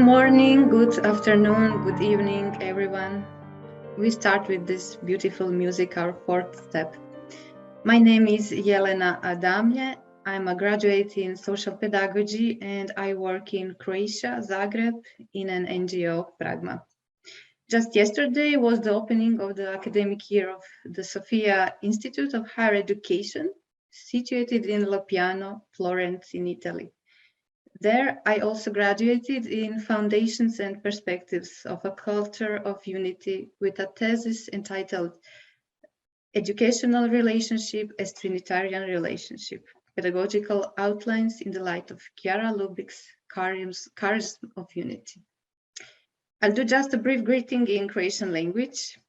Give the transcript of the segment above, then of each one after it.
morning, good afternoon, good evening, everyone. We start with this beautiful music, our fourth step. My name is Jelena Adamlje. I'm a graduate in social pedagogy and I work in Croatia, Zagreb, in an NGO, Pragma. Just yesterday was the opening of the academic year of the Sofia Institute of Higher Education, situated in Lopiano, Florence, in Italy. There, I also graduated in Foundations and Perspectives of a Culture of Unity with a thesis entitled Educational Relationship as Trinitarian Relationship, Pedagogical Outlines in the Light of Chiara Lubik's Charism of Unity. I'll do just a brief greeting in Croatian language.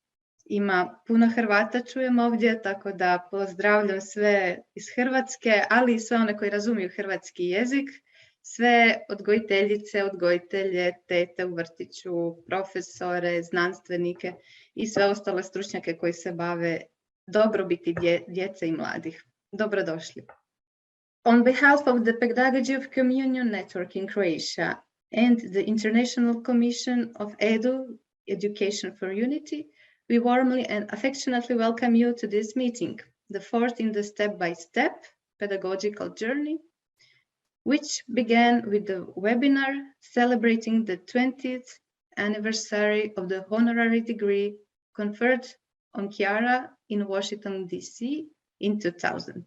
Ima puno Hrvata čujem ovdje, tako da pozdravljam sve iz Hrvatske, ali i sve one koji razumiju hrvatski jezik, sve odgojiteljice, odgojitelje, tete u vrtiću, profesore, znanstvenike i sve ostale stručnjake koji se bave dobrobiti djece i mladih. Dobrodošli. On behalf of the Pedagogy of Communion Network in Croatia and the International Commission of Education for Unity, we warmly and affectionately welcome you to this meeting, the fourth in the step-by-step pedagogical journey, which began with the webinar celebrating the 20th anniversary of the honorary degree conferred on Chiara in Washington, D.C. in 2000.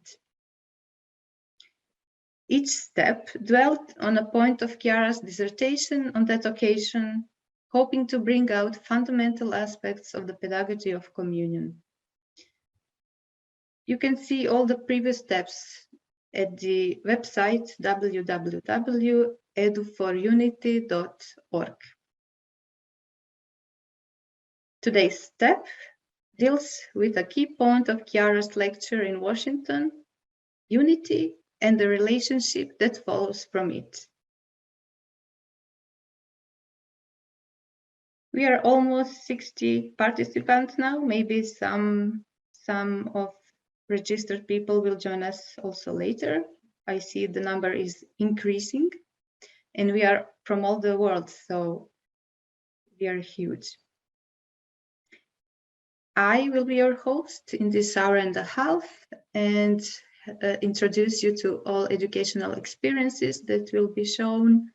Each step dwelt on a point of Chiara's dissertation on that occasion, hoping to bring out fundamental aspects of the pedagogy of communion. You can see all the previous steps at the website www.eduforunity.org. Today's step deals with a key point of Chiara's lecture in Washington, unity and the relationship that follows from it. We are almost 60 participants now. Maybe some of registered people will join us also later. I see the number is increasing and we are from all the world, so we are huge. I will be your host in this hour and a half and introduce you to all educational experiences that will be shown,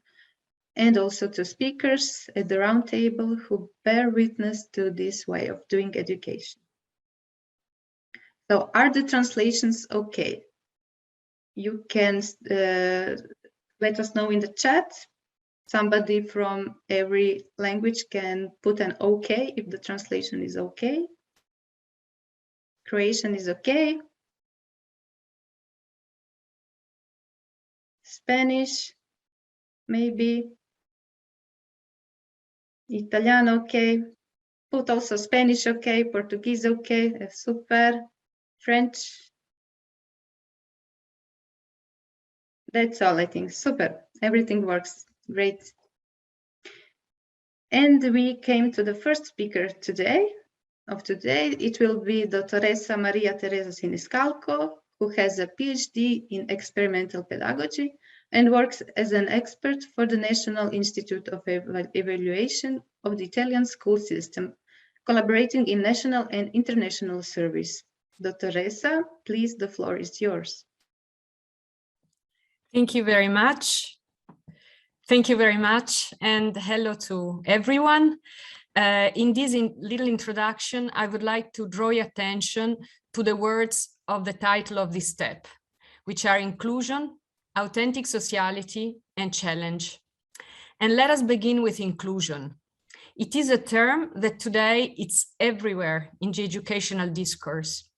and also to speakers at the round table who bear witness to this way of doing education. So are the translations okay? You can let us know in the chat. Somebody from every language can put an okay if the translation is okay. Croatian is okay. Spanish, maybe. Italiano, okay. Put also Spanish, okay. Portuguese, okay. Super. French. That's all, I think. Super. Everything works. Great. And we came to the first speaker today. It will be Dottoressa Maria Teresa Siniscalco, who has a PhD in experimental pedagogy and works as an expert for the National Institute of Evaluation of the Italian school system, collaborating in national and international service. Dottoressa, please, the floor is yours. Thank you very much. Thank you very much, and hello to everyone. In this little introduction, I would like to draw your attention to the words of the title of this step, which are inclusion, authentic sociality, and challenge. And let us begin with inclusion. It is a term that today it's everywhere in the educational discourse.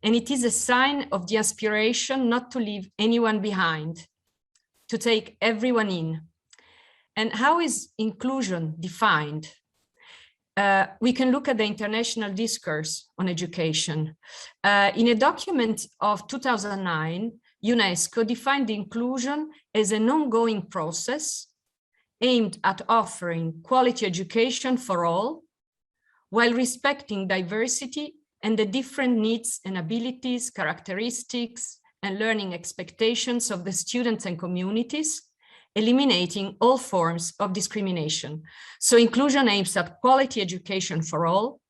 And it is a sign of the aspiration not to leave anyone behind, to take everyone in. And how is inclusion defined? We can look at the international discourse on education. In a document of 2009, UNESCO defined inclusion as an ongoing process aimed at offering quality education for all, while respecting diversity and the different needs and abilities, characteristics, and learning expectations of the students and communities, eliminating all forms of discrimination. So inclusion aims at quality education for all,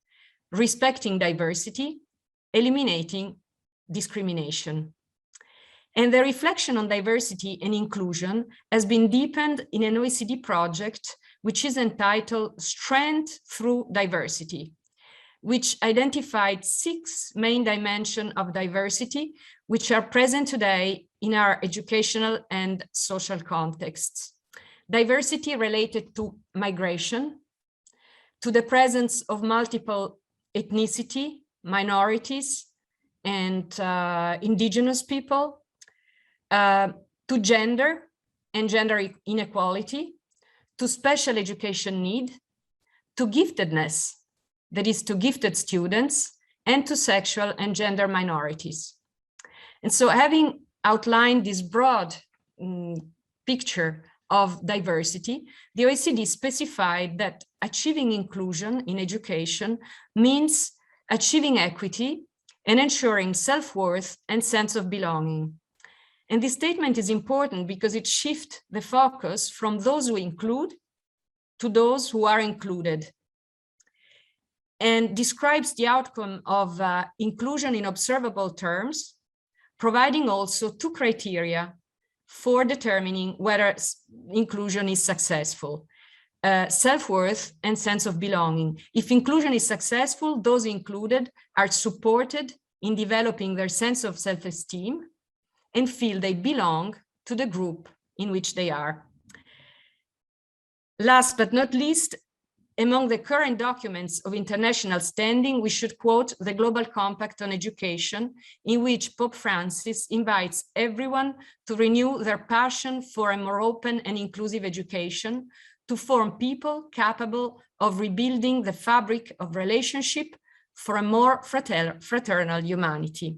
respecting diversity, eliminating discrimination. And the reflection on diversity and inclusion has been deepened in an OECD project, which is entitled Strength Through Diversity, which identified 6 main dimensions of diversity, which are present today in our educational and social contexts. Diversity related to migration, to the presence of multiple ethnicity, minorities, and indigenous people, to gender and gender inequality, to special education need, to giftedness, that is to gifted students, and to sexual and gender minorities. And so having outlined this broad picture of diversity, the OECD specified that achieving inclusion in education means achieving equity and ensuring self-worth and sense of belonging. And this statement is important because it shifts the focus from those who include to those who are included, and describes the outcome of inclusion in observable terms, providing also 2 criteria for determining whether inclusion is successful: self-worth and sense of belonging. If inclusion is successful, those included are supported in developing their sense of self-esteem and feel they belong to the group in which they are. Last but not least, among the current documents of international standing, we should quote the Global Compact on Education, in which Pope Francis invites everyone to renew their passion for a more open and inclusive education, to form people capable of rebuilding the fabric of relationship for a more fraternal humanity.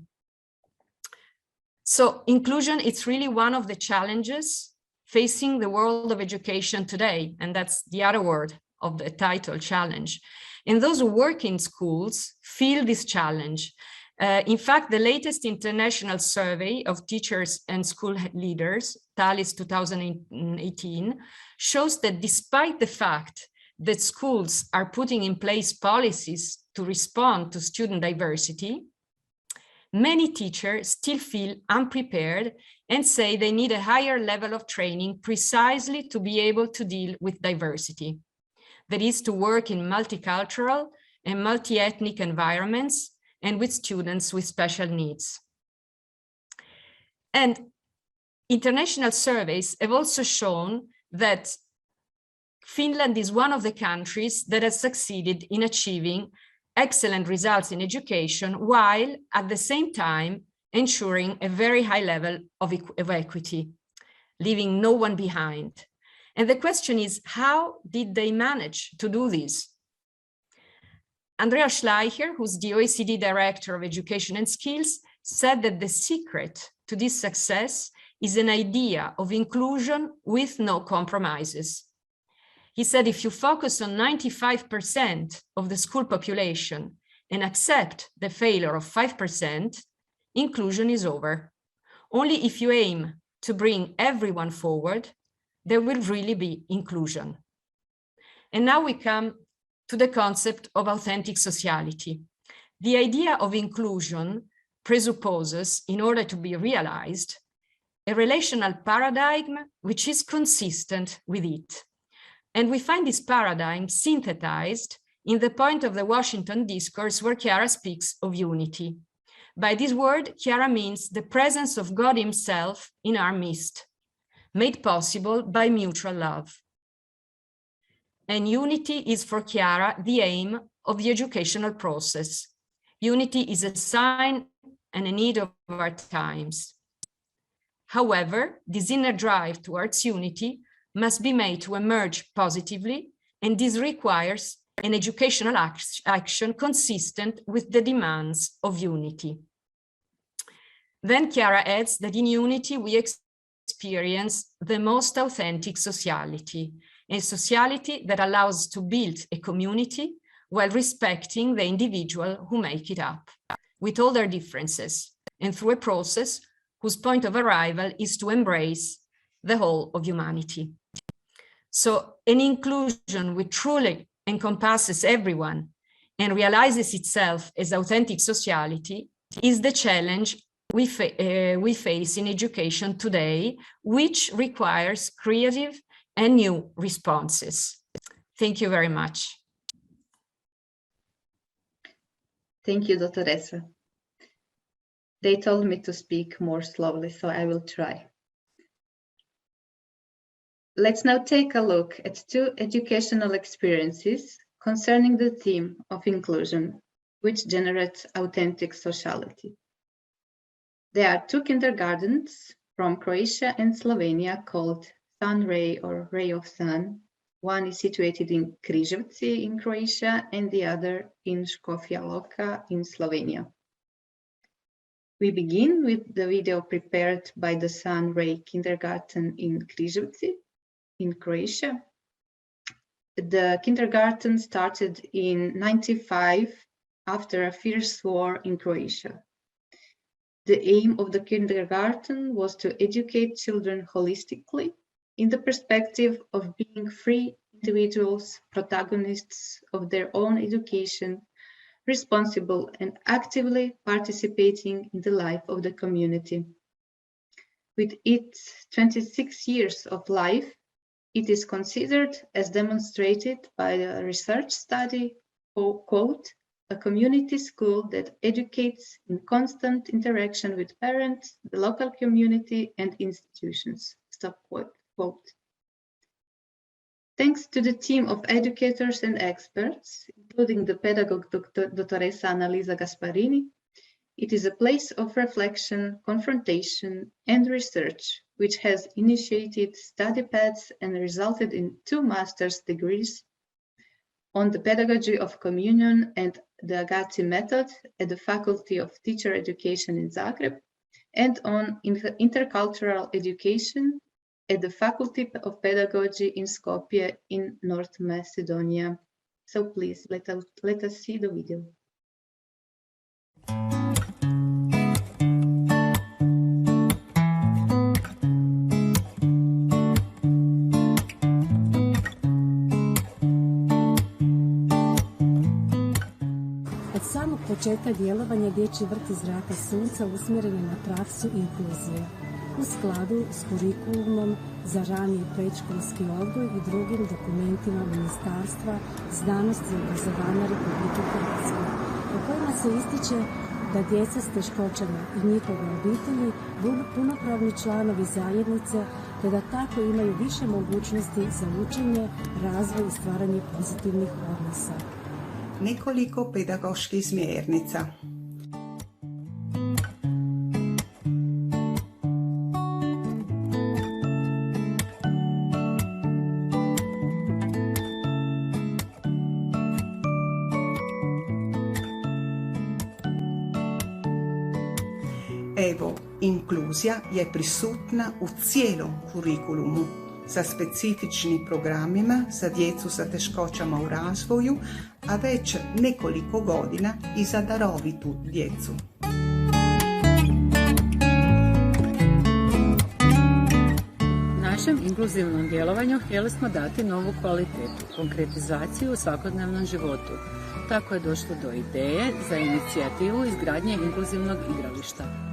So inclusion, it's really one of the challenges facing the world of education today, and that's the other word of the title, challenge. And those who work in schools feel this challenge. In fact, the latest international survey of teachers and school leaders, TALIS 2018, shows that despite the fact that schools are putting in place policies to respond to student diversity, many teachers still feel unprepared and say they need a higher level of training precisely to be able to deal with diversity. That is, to work in multicultural and multi-ethnic environments and with students with special needs. And international surveys have also shown that Finland is one of the countries that has succeeded in achieving excellent results in education, while at the same time ensuring a very high level of equity, leaving no one behind. And the question is, how did they manage to do this? Andreas Schleicher, who's the OECD Director of Education and Skills, said that the secret to this success is an idea of inclusion with no compromises. He said, if you focus on 95% of the school population and accept the failure of 5%, inclusion is over. Only if you aim to bring everyone forward, there will really be inclusion. And now we come to the concept of authentic sociality. The idea of inclusion presupposes, in order to be realized, a relational paradigm which is consistent with it. And we find this paradigm synthesized in the point of the Washington Discourse, where Chiara speaks of unity. By this word, Chiara means the presence of God himself in our midst, made possible by mutual love. And unity is for Chiara the aim of the educational process. Unity is a sign and a need of our times. However, this inner drive towards unity must be made to emerge positively, and this requires an educational action consistent with the demands of unity. Then Chiara adds that in unity we experience the most authentic sociality, a sociality that allows to build a community while respecting the individual who make it up, with all their differences, and through a process whose point of arrival is to embrace the whole of humanity. So an inclusion which truly encompasses everyone and realizes itself as authentic sociality is the challenge we face in education today, which requires creative and new responses. Thank you very much. Thank you, Dottoressa. They told me to speak more slowly, so I will try. Let's now take a look at two educational experiences concerning the theme of inclusion, which generates authentic sociality. There are two kindergartens from Croatia and Slovenia called Sun Ray or Ray of Sun. One is situated in Križevci in Croatia and the other in Škofja Loka in Slovenia. We begin with the video prepared by the Sun Ray Kindergarten in Križevci in Croatia. The kindergarten started in 1995 after a fierce war in Croatia. The aim of the kindergarten was to educate children holistically in the perspective of being free individuals, protagonists of their own education, responsible and actively participating in the life of the community. With its 26 years of life, it is considered, as demonstrated by a research study, quote, a community school that educates in constant interaction with parents, the local community, and institutions, stop quote. Thanks to the team of educators and experts, including the pedagogue Dottoressa Annalisa Gasparini, it is a place of reflection, confrontation, and research, which has initiated study paths and resulted in 2 master's degrees on the pedagogy of communion and the Agati method at the Faculty of Teacher Education in Zagreb, and on intercultural education at the Faculty of Pedagogy in Skopje in North Macedonia. So please, let us see the video. Od samog početka djelovanja Dječji vrt iz zraka sunca usmjeren je na praksu inkluzije u skladu s kurikulumom za rani i predškolski odgoj i drugim dokumentima Ministarstva znanosti i obrazovanja Republike Hrvatske, u kojima se ističe da djeca s teškoćama i njihove obitelji budu punopravni članovi zajednice, te da tako imaju više mogućnosti za učenje, razvoj i stvaranje pozitivnih odnosa. Nekoliko pedagoških smjernica. Evo, inkluzija je prisutna u cijelom kurikulumu sa specifičnim programima za djecu sa teškoćama u razvoju, a već nekoliko godina i za darovitu djecu. Našem inkluzivnom djelovanju htjeli smo dati novu kvalitetu, konkretizaciju u svakodnevnom životu. Tako je došlo do ideje za inicijativu izgradnje inkluzivnog igrališta.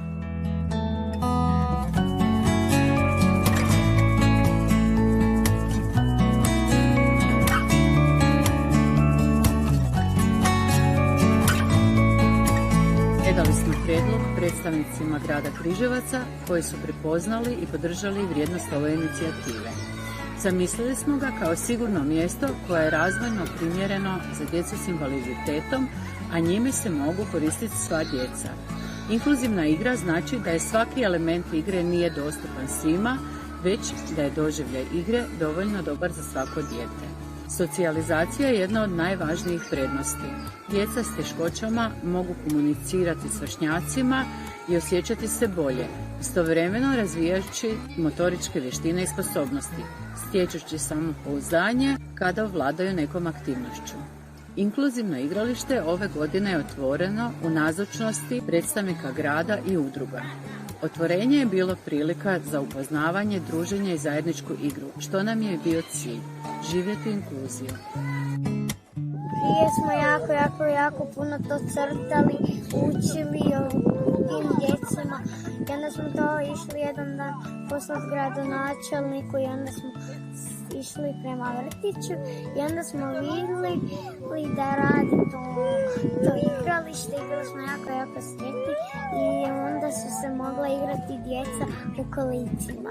Predali smo prijedlog predstavnicima grada Križevaca koji su prepoznali i podržali vrijednost ove inicijative. Zamislili smo ga kao sigurno mjesto koje je razvojno primjereno za djecu s invaliditetom, a njime se mogu koristiti sva djeca. Inkluzivna igra znači da je svaki element igre nije dostupan svima, već da je doživljaj igre dovoljno dobar za svako dijete. Socijalizacija je jedna od najvažnijih prednosti. Djeca s teškoćama mogu komunicirati s vršnjacima i osjećati se bolje, istovremeno razvijajući motoričke vještine i sposobnosti, stječući samopouzdanje kada ovladaju nekom aktivnošću. Inkluzivno igralište ove godine je otvoreno u nazočnosti predstavnika grada i udruga. Otvorenje je bilo prilika za upoznavanje, druženje i zajedničku igru, što nam je bio cilj – živjeti inkluziju. Prije smo jako puno to crtali, učili o tim djecima i onda smo to išli jedan dan poslati gradonačelniku i onda smo išli prema vrtiću i onda smo vidjeli da radi to igralište i bili smo jako sretni i onda su se mogla igrati djeca u kolicima.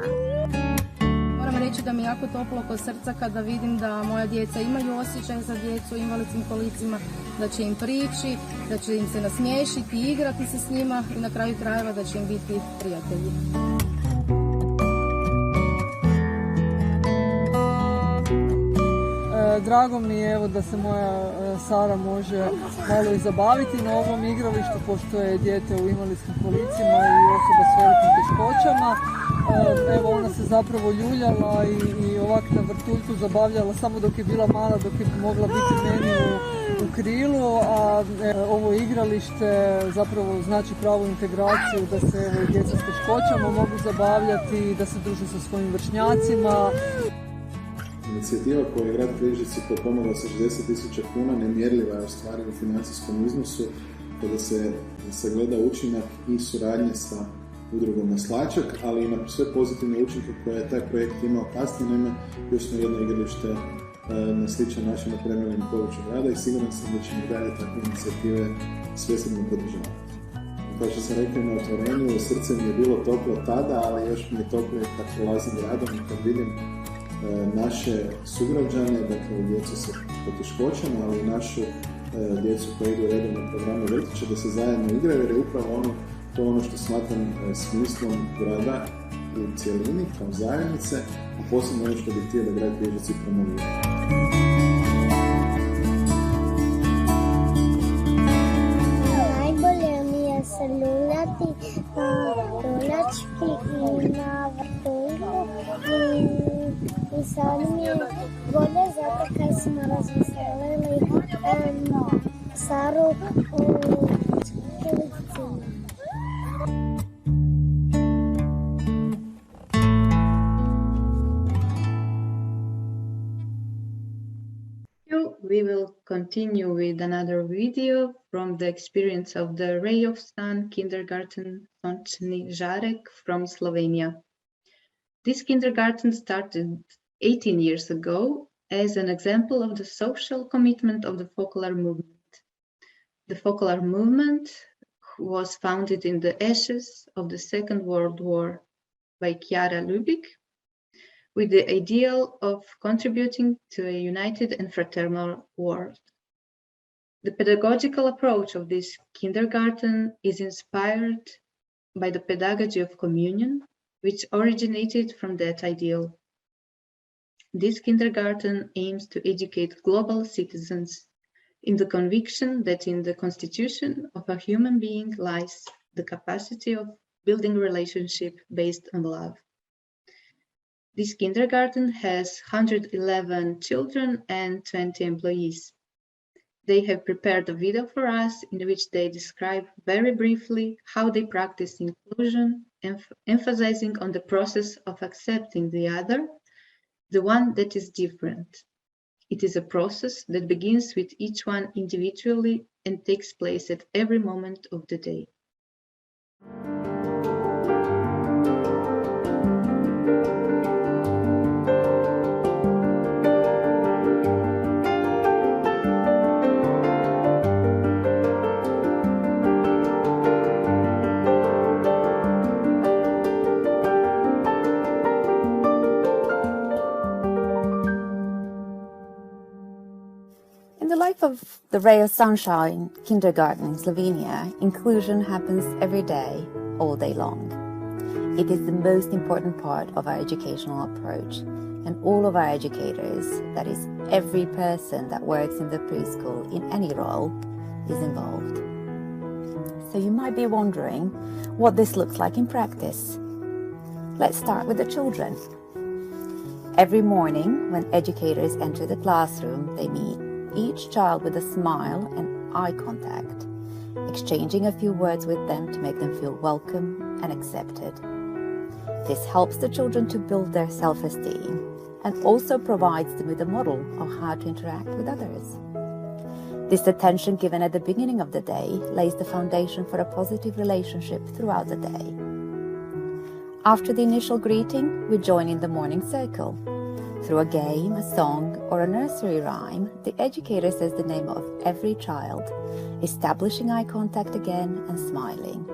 Moram reći da mi je jako toplo oko srca kada vidim da moja djeca imaju osjećaj za djecu u invalidskim kolicima, da će im prići, da će im se nasmiješiti, igrati se s njima i na kraju krajeva da će im biti prijatelji. Drago mi je evo da se moja Sara može malo i zabaviti na ovom igralištu, pošto je dijete u invalidskim kolicima i osoba s velikim teškoćama. Evo ona se zapravo ljuljala i ovak na vrtuljku zabavljala samo dok je bila mala, dok je mogla biti meni u krilu, a ovo igralište zapravo znači pravu integraciju, da se evo i djeca s teškoćama mogu zabavljati, da se druže sa svojim vršnjacima. Inicijativa koju je grad Križevci potpomogla sa 60.000 kuna nemjerljiva je u stvari u financijskom iznosu kada se sagleda učinak i suradnje sa udrugom Maslačak, ali i na sve pozitivne učinke koje je taj projekt imao kasnije. Naime, još smo jedno igralište na sličan način opremili na području grada i siguran sam da ćemo dalje takve inicijative svesrdno podržavati. Kao što sam rekao na otvorenju, srce mi je bilo toplo tada, ali još mi je toplo kad prolazim gradom i kad vidim naše sugrađane, dakle djecu sa poteškoćama, ali i našu djecu koji idu u redovne programe vrtića, da se zajedno igraju, jer je upravo to ono što smatram smislom grada u cijelini, kao zajednice, a posebno ono što bih htio da grad Križevci promovira. Najbolje mi je se ljuljati na ljuljački i na vrtulju i sad mi je bolje zato kad smo razveselili Saru u kolicima. We will continue with another video from the experience of the Ray of Sun kindergarten Sončni Žarek from Slovenia. This kindergarten started 18 years ago as an example of the social commitment of the folklore movement. The folklore movement was founded in the ashes of the Second World War by Chiara Lubich, with the ideal of contributing to a united and fraternal world. The pedagogical approach of this kindergarten is inspired by the pedagogy of communion, which originated from that ideal. This kindergarten aims to educate global citizens in the conviction that in the constitution of a human being lies the capacity of building relationship based on love. This kindergarten has 111 children and 20 employees. They have prepared a video for us in which they describe very briefly how they practice inclusion, emphasizing on the process of accepting the other, the one that is different. It is a process that begins with each one individually and takes place at every moment of the day. In the life of the Ray of Sunshine kindergarten in Slovenia, inclusion happens every day, all day long. It is the most important part of our educational approach, and all of our educators, that is every person that works in the preschool in any role, is involved. So you might be wondering what this looks like in practice. Let's start with the children. Every morning when educators enter the classroom, they meet each child with a smile and eye contact. exchanging a few words with them to make them feel welcome and accepted. This helps the children to build their self-esteem and also provides them with a model of how to interact with others. This attention given at the beginning of the day lays the foundation for a positive relationship throughout the day. After the initial greeting, we join in the morning circle. Through a game, a song, or a nursery rhyme, the educator says the name of every child, establishing eye contact again and smiling.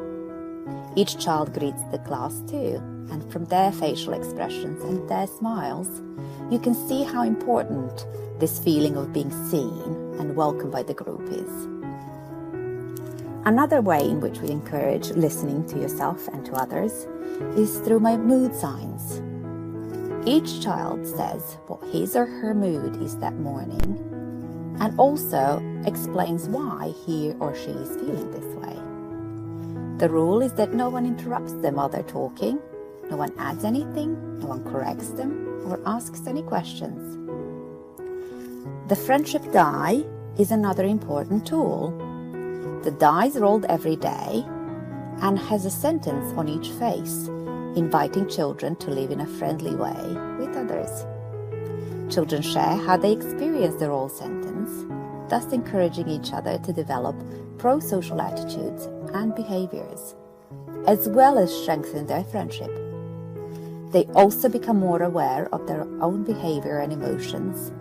Each child greets the class too, and from their facial expressions and their smiles, you can see how important this feeling of being seen and welcomed by the group is. Another way in which we encourage listening to yourself and to others is through my mood signs. Each child says what his or her mood is that morning and also explains why he or she is feeling this way. The rule is that no one interrupts them while they're talking, no one adds anything, no one corrects them or asks any questions. The friendship die is another important tool. The die is rolled every day and has a sentence on each face, inviting children to live in a friendly way with others. Children share how they experience the roll sentence, thus encouraging each other to develop pro-social attitudes and behaviors, as well as strengthen their friendship. They also become more aware of their own behavior and emotions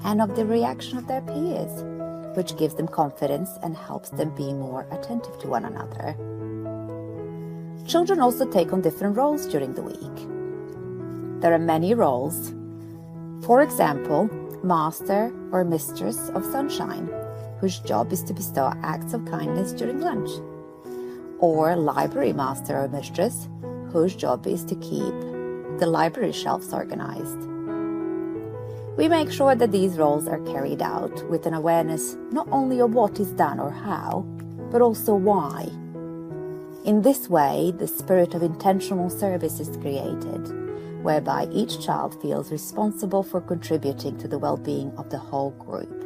and of the reaction of their peers, which gives them confidence and helps them be more attentive to one another. Children also take on different roles during the week. There are many roles. For example, master or mistress of sunshine, whose job is to bestow acts of kindness during lunch. Or library master or mistress, whose job is to keep the library shelves organized. We make sure that these roles are carried out with an awareness not only of what is done or how, but also why. In this way, the spirit of intentional service is created, whereby each child feels responsible for contributing to the well-being of the whole group.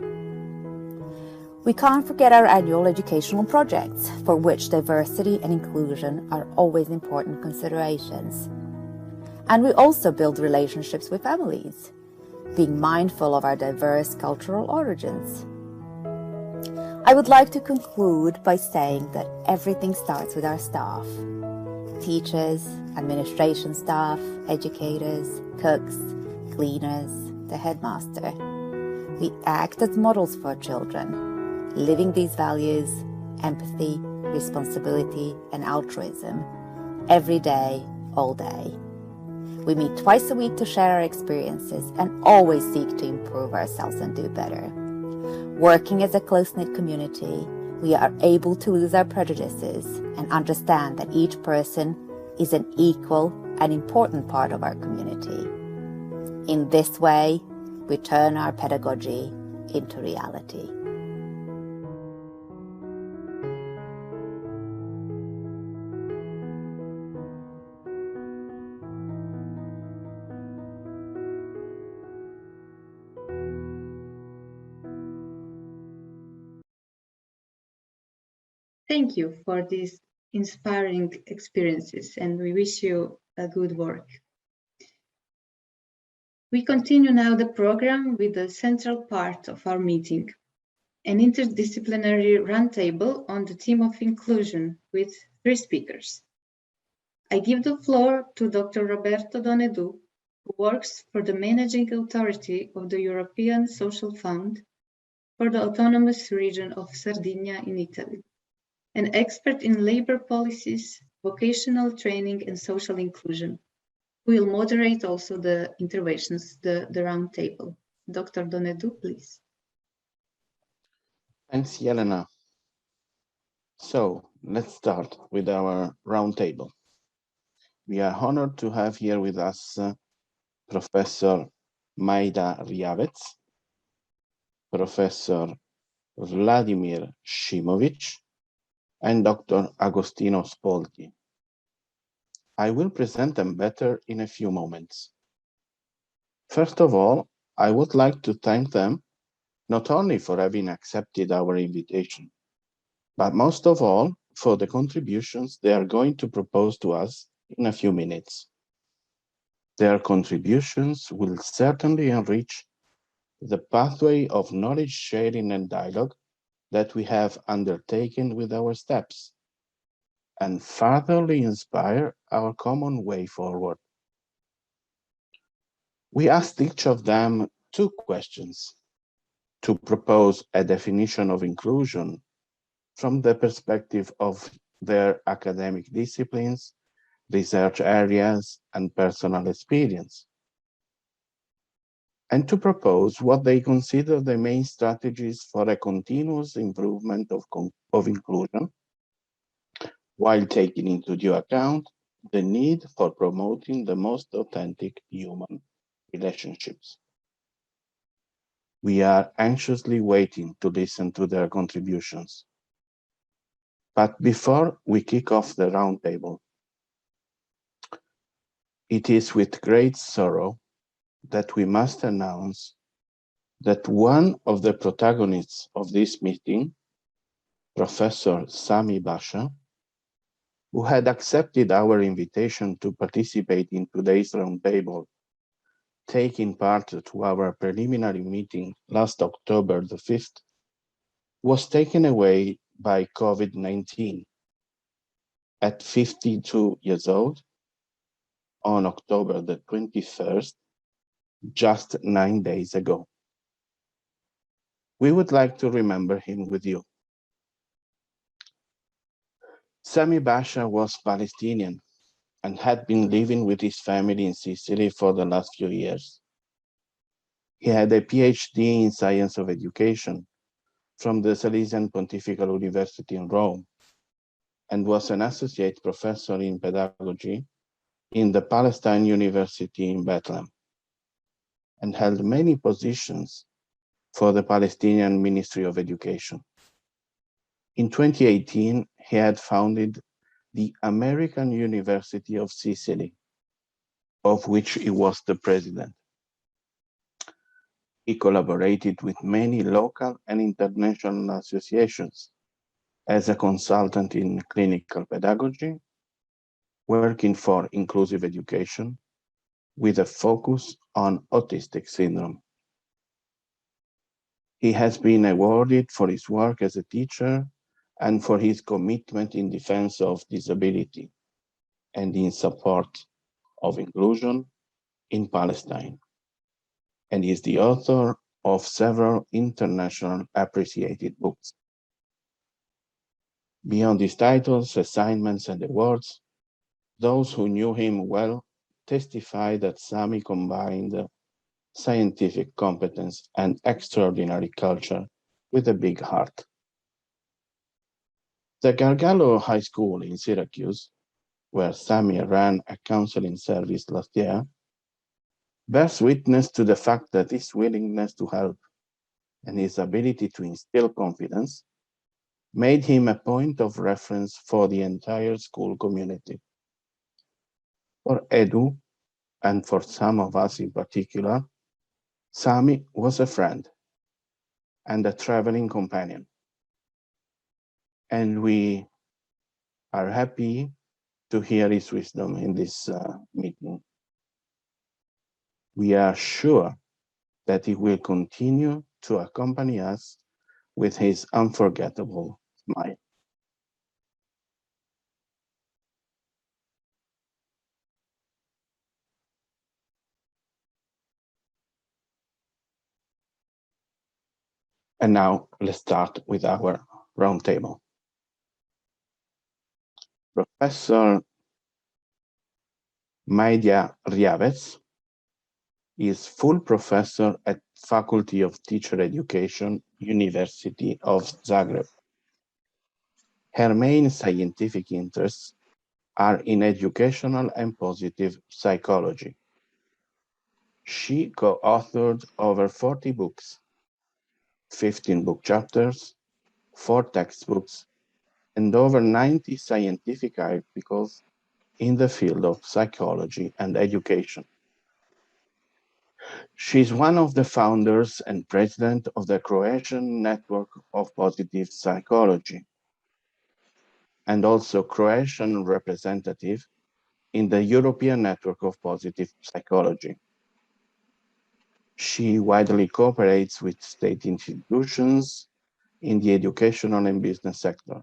We can't forget our annual educational projects, for which diversity and inclusion are always important considerations. And we also build relationships with families, being mindful of our diverse cultural origins. I would like to conclude by saying that everything starts with our staff. Teachers, administration staff, educators, cooks, cleaners, the headmaster. We act as models for children, living these values, empathy, responsibility, and altruism, every day, all day. We meet twice a week to share our experiences and always seek to improve ourselves and do better. Working as a close-knit community, we are able to lose our prejudices and understand that each person is an equal and important part of our community. In this way, we turn our pedagogy into reality. Thank you for these inspiring experiences, and we wish you a good work. We continue now the program with the central part of our meeting, an interdisciplinary roundtable on the theme of inclusion with 3 speakers. I give the floor to Dr. Roberto Donedu, who works for the Managing Authority of the European Social Fund for the Autonomous Region of Sardinia in Italy, an expert in labor policies, vocational training, and social inclusion, who will moderate also the interventions, the round table. Dr. Donedu, please. Thanks, Jelena. So let's start with our roundtable. We are honored to have here with us Professor Majda Rijavec, Professor Vladimir Šimović, and Dr. Agostino Spolti. I will present them better in a few moments. First of all, I would like to thank them not only for having accepted our invitation, but most of all for the contributions they are going to propose to us in a few minutes. Their contributions will certainly enrich the pathway of knowledge sharing and dialogue that we have undertaken with our steps, and furtherly inspire our common way forward. We asked each of them 2 questions: to propose a definition of inclusion from the perspective of their academic disciplines, research areas, and personal experience, and to propose what they consider the main strategies for a continuous improvement of inclusion, while taking into due account the need for promoting the most authentic human relationships. We are anxiously waiting to listen to their contributions. But before we kick off the roundtable, it is with great sorrow that we must announce that one of the protagonists of this meeting, Professor Sami Basha, who had accepted our invitation to participate in today's roundtable, taking part to our preliminary meeting last October the 5th, was taken away by COVID-19 at 52 years old on October the 21st, just 9 days ago. We would like to remember him with you. Sami Basha was Palestinian and had been living with his family in Sicily for the last few years. He had a PhD in Science of Education from the Salesian Pontifical University in Rome and was an associate professor in pedagogy in the Palestine University in Bethlehem, and held many positions for the Palestinian Ministry of Education. In 2018, he had founded the American University of Sicily, of which he was the president. He collaborated with many local and international associations as a consultant in clinical pedagogy, working for inclusive education with a focus on autistic syndrome. He has been awarded for his work as a teacher and for his commitment in defense of disability and in support of inclusion in Palestine, and is the author of several international appreciated books. Beyond his titles, assignments, and awards, those who knew him well testify that Sami combined scientific competence and extraordinary culture with a big heart. The Gargallo High School in Syracuse, where Sami ran a counseling service last year, bears witness to the fact that his willingness to help and his ability to instill confidence made him a point of reference for the entire school community. For Edu, and for some of us in particular, Sami was a friend and a traveling companion. And we are happy to hear his wisdom in this meeting. We are sure that he will continue to accompany us with his unforgettable smile. And now let's start with our roundtable. Professor Majda Riavec is full professor at Faculty of Teacher Education, University of Zagreb. Her main scientific interests are in educational and positive psychology. She co-authored over 40 books, 15 book chapters, 4 textbooks, and over 90 scientific articles in the field of psychology and education. She is one of the founders and president of the Croatian Network of Positive Psychology, and also Croatian representative in the European Network of Positive Psychology. She widely cooperates with state institutions in the educational and business sector,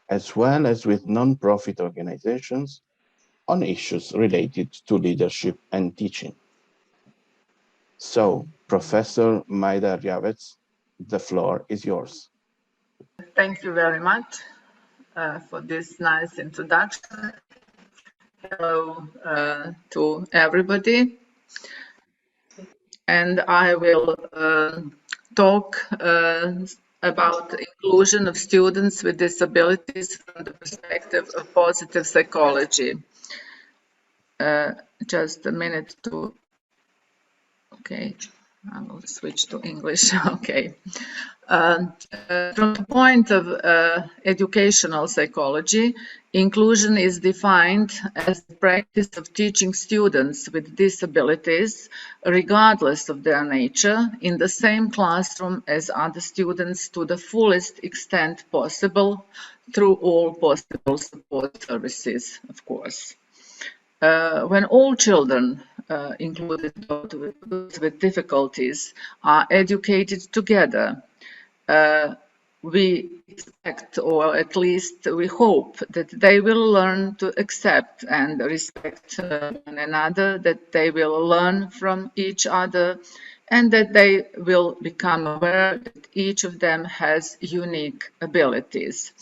as well as with non-profit organizations on issues related to leadership and teaching. So, Professor Majda Rjavec, the floor is yours. Thank you very much for this nice introduction. Hello to everybody. And I will talk about inclusion of students with disabilities from the perspective of positive psychology. Just a minute to, okay, I will switch to English, okay. From the point of educational psychology, inclusion is defined as the practice of teaching students with disabilities, regardless of their nature, in the same classroom as other students to the fullest extent possible, through all possible support services, of course. When all children, including those with difficulties, are educated together, we expect, or at least we hope, that they will learn to accept and respect one another, that they will learn from each other, and that they will become aware that each of them has unique abilities.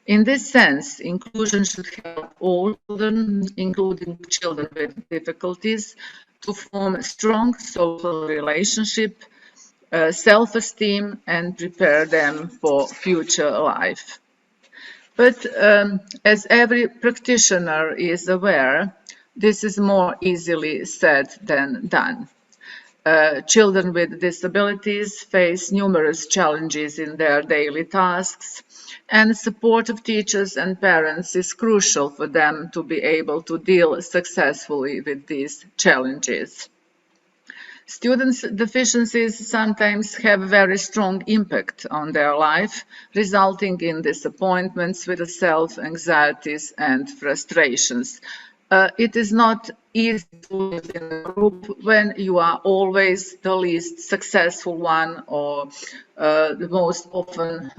In this sense, inclusion should help all children, including children with difficulties, to form a strong social relationship, self-esteem, and prepare them for future life. But as every practitioner is aware, this is more easily said than done. Children with disabilities face numerous challenges in their daily tasks, and support of teachers and parents is crucial for them to be able to deal successfully with these challenges. Students' deficiencies sometimes have a very strong impact on their life, resulting in disappointments with the self, anxieties, and frustrations. It is not easy to live in a group when you are always the least successful one, or the most often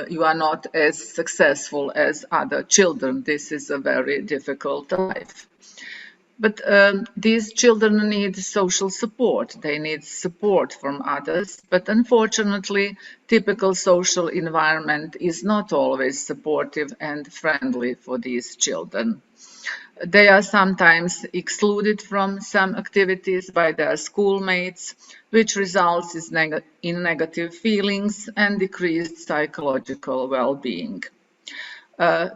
you are not as successful as other children. This is a very difficult life. But these children need social support. They need support from others. But unfortunately, typical social environment is not always supportive and friendly for these children. They are sometimes excluded from some activities by their schoolmates, which results in negative feelings and decreased psychological well-being.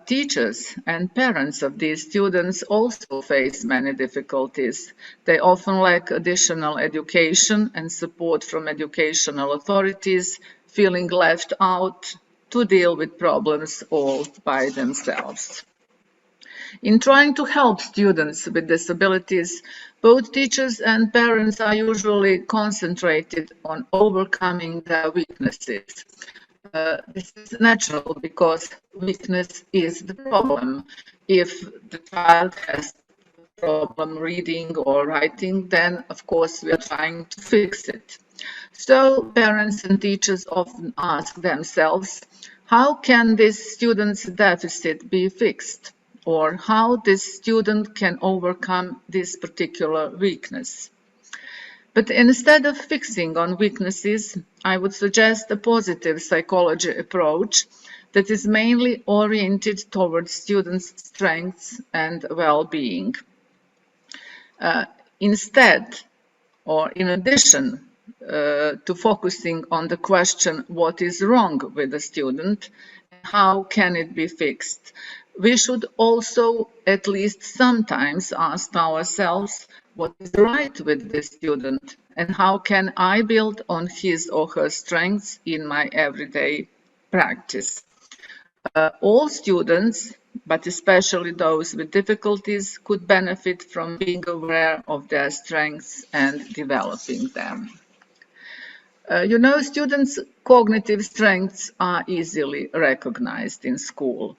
Teachers and parents of these students also face many difficulties. They often lack additional education and support from educational authorities, feeling left out to deal with problems all by themselves. In trying to help students with disabilities, both teachers and parents are usually concentrated on overcoming their weaknesses. This is natural because weakness is the problem. If the child has a problem reading or writing, then of course we are trying to fix it. So parents and teachers often ask themselves, how can this student's deficit be fixed? Or how this student can overcome this particular weakness? But instead of fixing on weaknesses, I would suggest a positive psychology approach that is mainly oriented towards students' strengths and well-being. Instead, or in addition to focusing on the question, what is wrong with the student, and how can it be fixed, we should also at least sometimes ask ourselves, what is right with this student, and how can I build on his or her strengths in my everyday practice? All students, but especially those with difficulties, could benefit from being aware of their strengths and developing them. Students' cognitive strengths are easily recognized in school.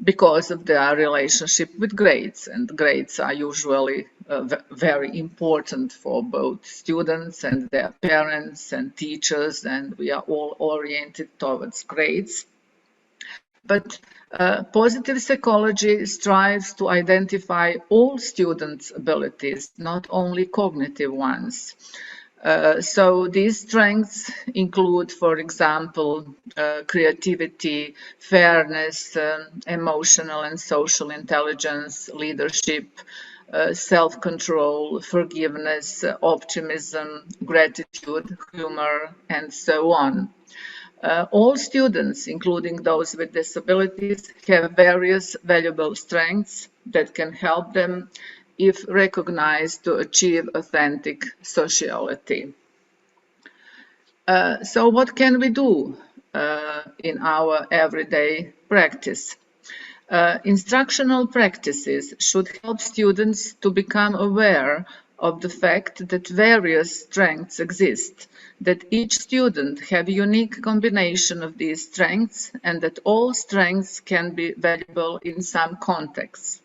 because of their relationship with grades, and grades are usually very important for both students and their parents and teachers, and we are all oriented towards grades. But positive psychology strives to identify all students' abilities, not only cognitive ones. So these strengths include, for example, creativity, fairness, emotional and social intelligence, leadership, self-control, forgiveness, optimism, gratitude, humor, and so on. All students, including those with disabilities, have various valuable strengths that can help them, if recognized, to achieve authentic sociality. So what can we do in our everyday practice? Instructional practices should help students to become aware of the fact that various strengths exist, that each student have a unique combination of these strengths, and that all strengths can be valuable in some contexts.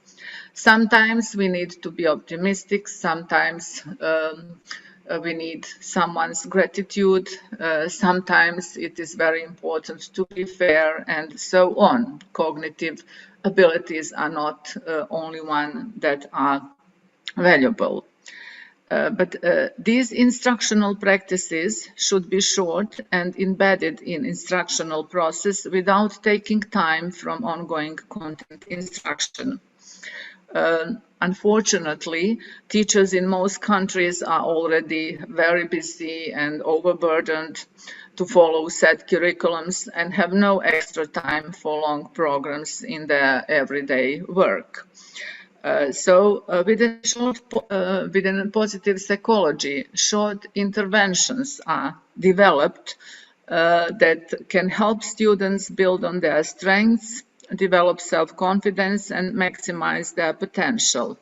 Sometimes we need to be optimistic, sometimes we need someone's gratitude, sometimes it is very important to be fair, and so on. Cognitive abilities are not only one that are valuable. But these instructional practices should be short and embedded in instructional process without taking time from ongoing content instruction. Unfortunately, teachers in most countries are already very busy and overburdened to follow set curriculums and have no extra time for long programs in their everyday work. Within positive psychology, short interventions are developed that can help students build on their strengths, develop self-confidence, and maximize their potential.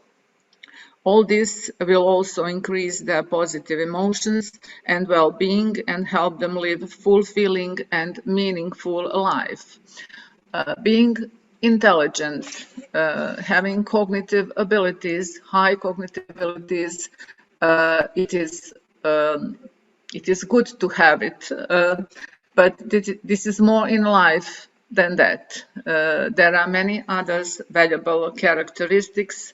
All this will also increase their positive emotions and well-being and help them live a fulfilling and meaningful life. Being intelligent, having cognitive abilities, high cognitive abilities, it is good to have it, but this is more in life than that. There are many other valuable characteristics,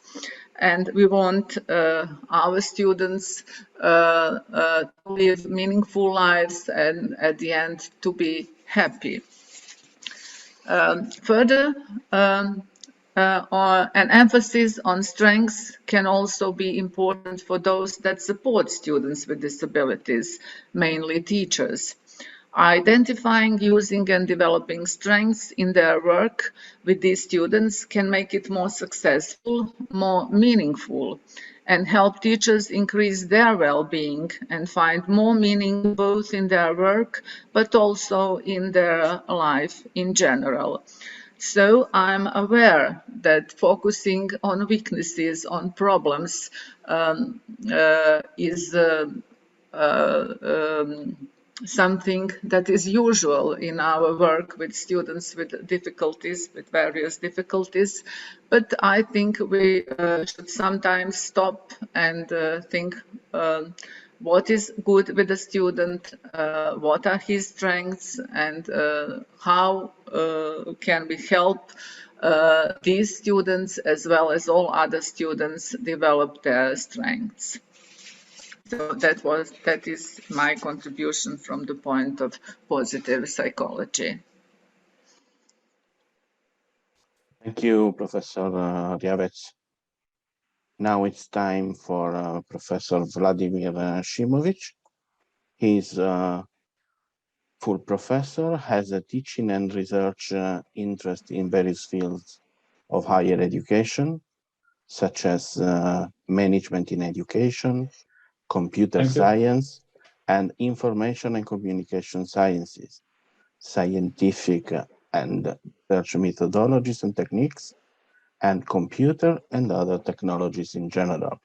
and we want our students to live meaningful lives and at the end to be happy. Further, an emphasis on strengths can also be important for those that support students with disabilities, mainly teachers. Identifying, using, and developing strengths in their work with these students can make it more successful, more meaningful, and help teachers increase their well-being and find more meaning both in their work but also in their life in general. So I'm aware that focusing on weaknesses, on problems, is something that is usual in our work with students with difficulties, with various difficulties. But I think we should sometimes stop and think what is good with the student, what are his strengths, and how can we help these students as well as all other students develop their strengths. So that is my contribution from the point of positive psychology. Thank you, Professor Riavec. Now it's time for Professor Vladimir Shimovic. He's a full professor, has a teaching and research interest in various fields of higher education, such as management in education, computer science, and information and communication sciences, scientific and research methodologies and techniques, and computer and other technologies in general,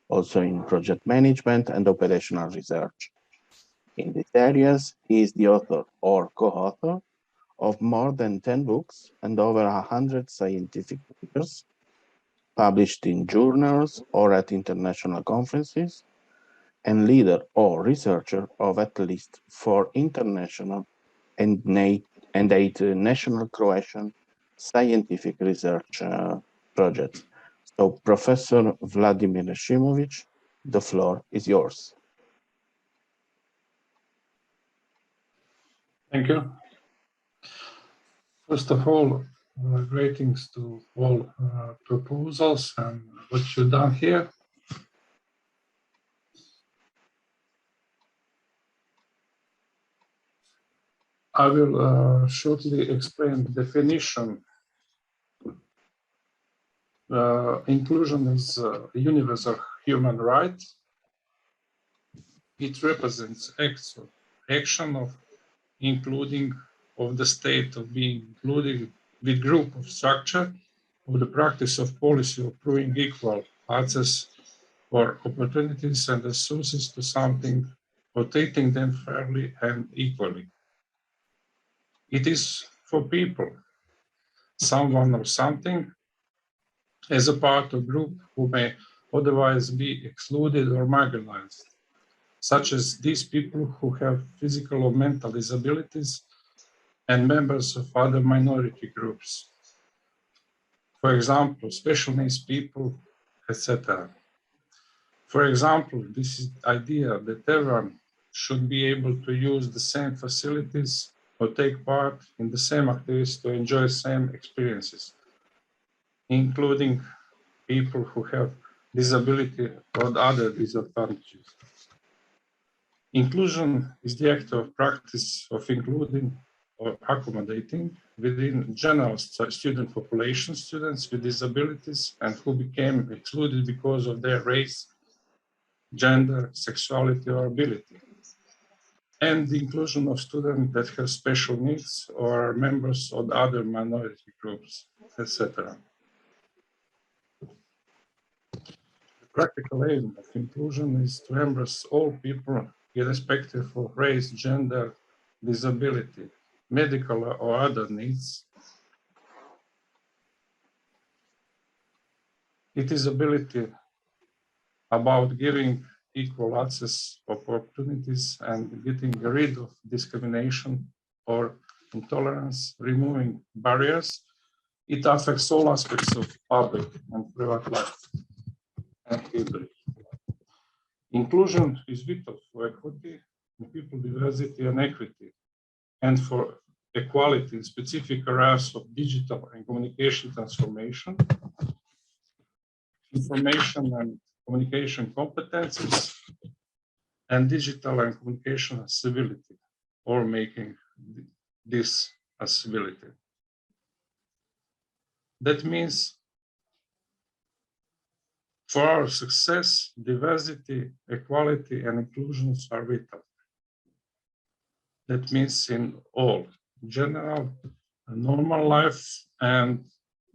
also in project management and operational research. In these areas, he is the author or co-author of more than 10 books and over 100 scientific papers published in journals or at international conferences, and leader or researcher of at least 4 international and 8 national Croatian scientific research projects. So, Professor Vladimir Šimović, the floor is yours. Thank you. First of all, greetings to all proposals and what you've done here. I will shortly explain the definition. Inclusion is a universal human right. It represents action of including of the state of being included with group of structure of the practice of policy of proving equal access or opportunities and resources to something or treating them fairly and equally. It is for people, someone or something, as a part of group who may otherwise be excluded or marginalized, such as these people who have physical or mental disabilities and members of other minority groups. For example, special needs people, etc. For example, this idea that everyone should be able to use the same facilities or take part in the same activities to enjoy same experiences, including people who have disability or other disadvantages. Inclusion is the act of practice of including or accommodating within general student population students with disabilities and who became excluded because of their race, gender, sexuality, or ability, and the inclusion of students that have special needs or are members of other minority groups, etc. The practical aim of inclusion is to embrace all people irrespective of race, gender, disability, medical or other needs. It is ability about giving equal access opportunities and getting rid of discrimination or intolerance, removing barriers. It affects all aspects of public and private life and history. Inclusion is vital for equity, people diversity and equity, and for equality in specific areas of digital and communication transformation, information and communication competencies, and digital and communication accessibility, or making this accessibility. That means for our success, diversity, equality, and inclusions are vital. That means in all, general, normal life, and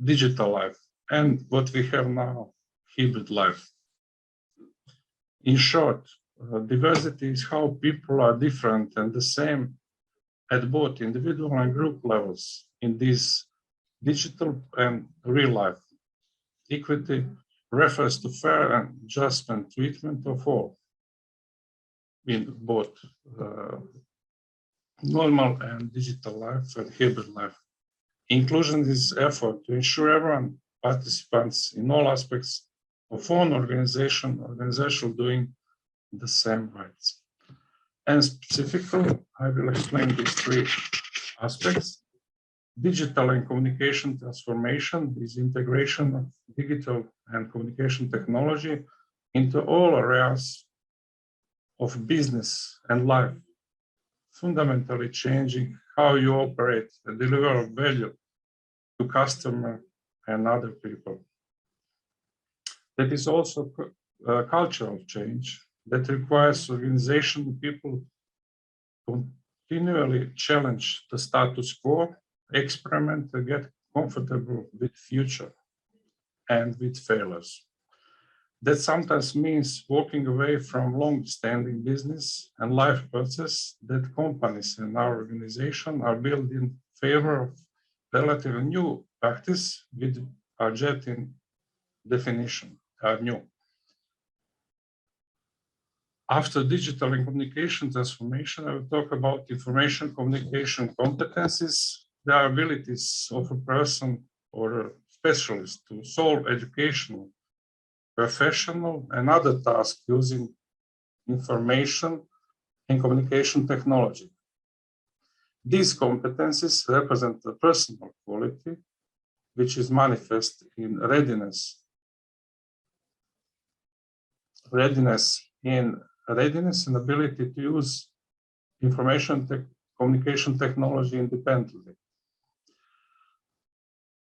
digital life, and what we have now, hybrid life. In short, diversity is how people are different and the same at both individual and group levels in this digital and real life. Equity refers to fair and just treatment of all in both normal and digital life and hybrid life. Inclusion is effort to ensure everyone participants in all aspects of own organization doing the same rights. And specifically, I will explain these 3 aspects. Digital and communication transformation is integration of digital and communication technology into all areas of business and life, fundamentally changing how you operate and deliver value to customer and other people. That is also a cultural change that requires organization people continually challenge the status quo, experiment and get comfortable with future and with failures. That sometimes means walking away from long-standing business and life process that companies in our organization are building favor of relatively new practice with adjective definition, new. After digital and communication transformation, I will talk about information communication competencies, the abilities of a person or a specialist to solve educational, professional, and other tasks using information and communication technology. These competencies represent a personal quality which is manifest in readiness and ability to use information communication technology independently.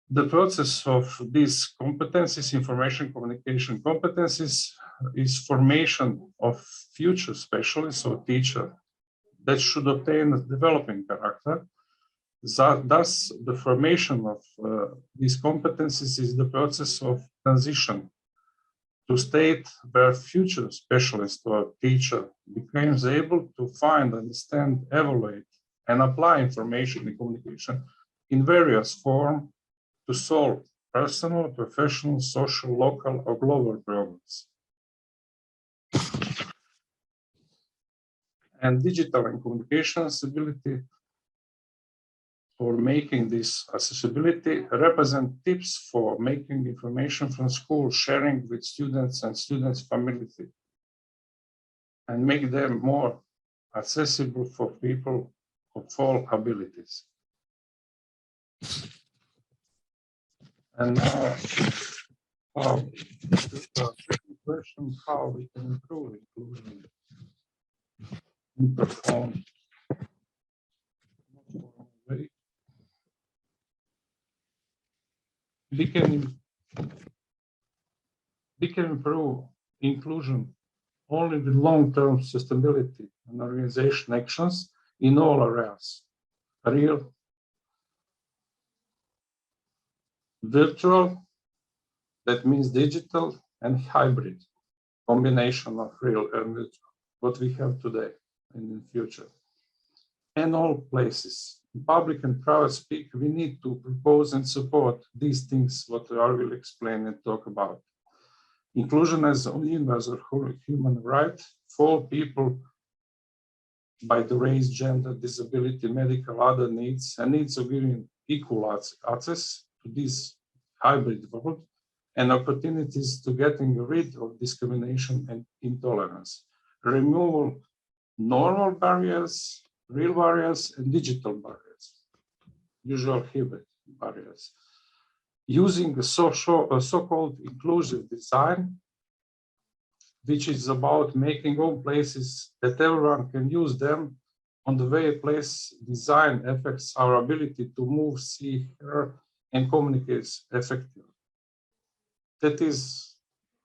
The process of these competencies, information communication competencies, is formation of future specialists or teacher that should obtain a developing character. Thus, the formation of these competencies is the process of transition to state where future specialist or teacher becomes able to find, understand, evaluate, and apply information and communication in various forms to solve personal, professional, social, local, or global problems. And digital and communication accessibility, or making this accessibility, represent tips for making information from school sharing with students and students' family, and make them more accessible for people of all abilities. And now, question how we can improve inclusion in perform. We can improve inclusion only with long-term sustainability and organization actions in all areas, real, virtual, that means digital, and hybrid, combination of real and virtual, what we have today and in the future. And all places, in public and private speak, we need to propose and support these things, what I will explain and talk about. Inclusion as a universal human right for all people by the race, gender, disability, medical, other needs, and needs of giving equal access to this hybrid world and opportunities to getting rid of discrimination and intolerance. Removal normal barriers, real barriers, and digital barriers, usual hybrid barriers. Using the so-called inclusive design, which is about making all places that everyone can use them on the way place design affects our ability to move, see, hear, and communicate effectively. That is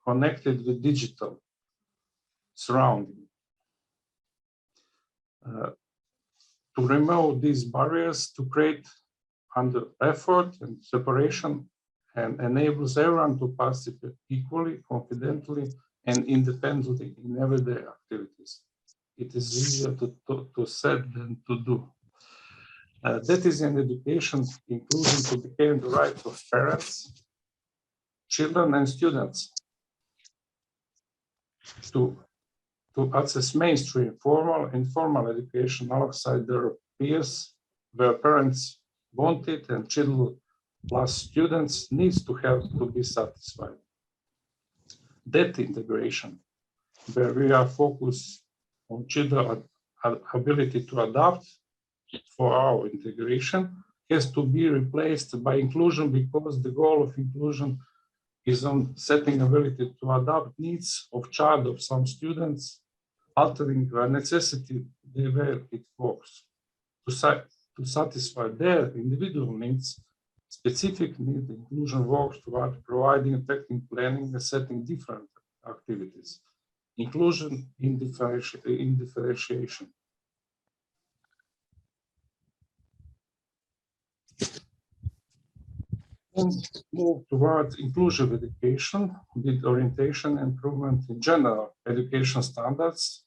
connected with digital surrounding. To remove these barriers, to create under effort and separation, and enables everyone to participate equally, confidently, and independently in everyday activities. It is easier to say than to do. That is in education, inclusion to become the right of parents, children, and students to access mainstream formal and informal education alongside their peers, where parents want it and children plus students needs to have to be satisfied. That integration, where we are focused on children's ability to adapt for our integration, has to be replaced by inclusion, because the goal of inclusion is on setting ability to adapt needs of child of some students, altering the necessity the way it works, to satisfy their individual needs. Specific need inclusion works toward providing effective planning and setting different activities. Inclusion in differentiation. And move towards inclusive education with orientation and improvement in general education standards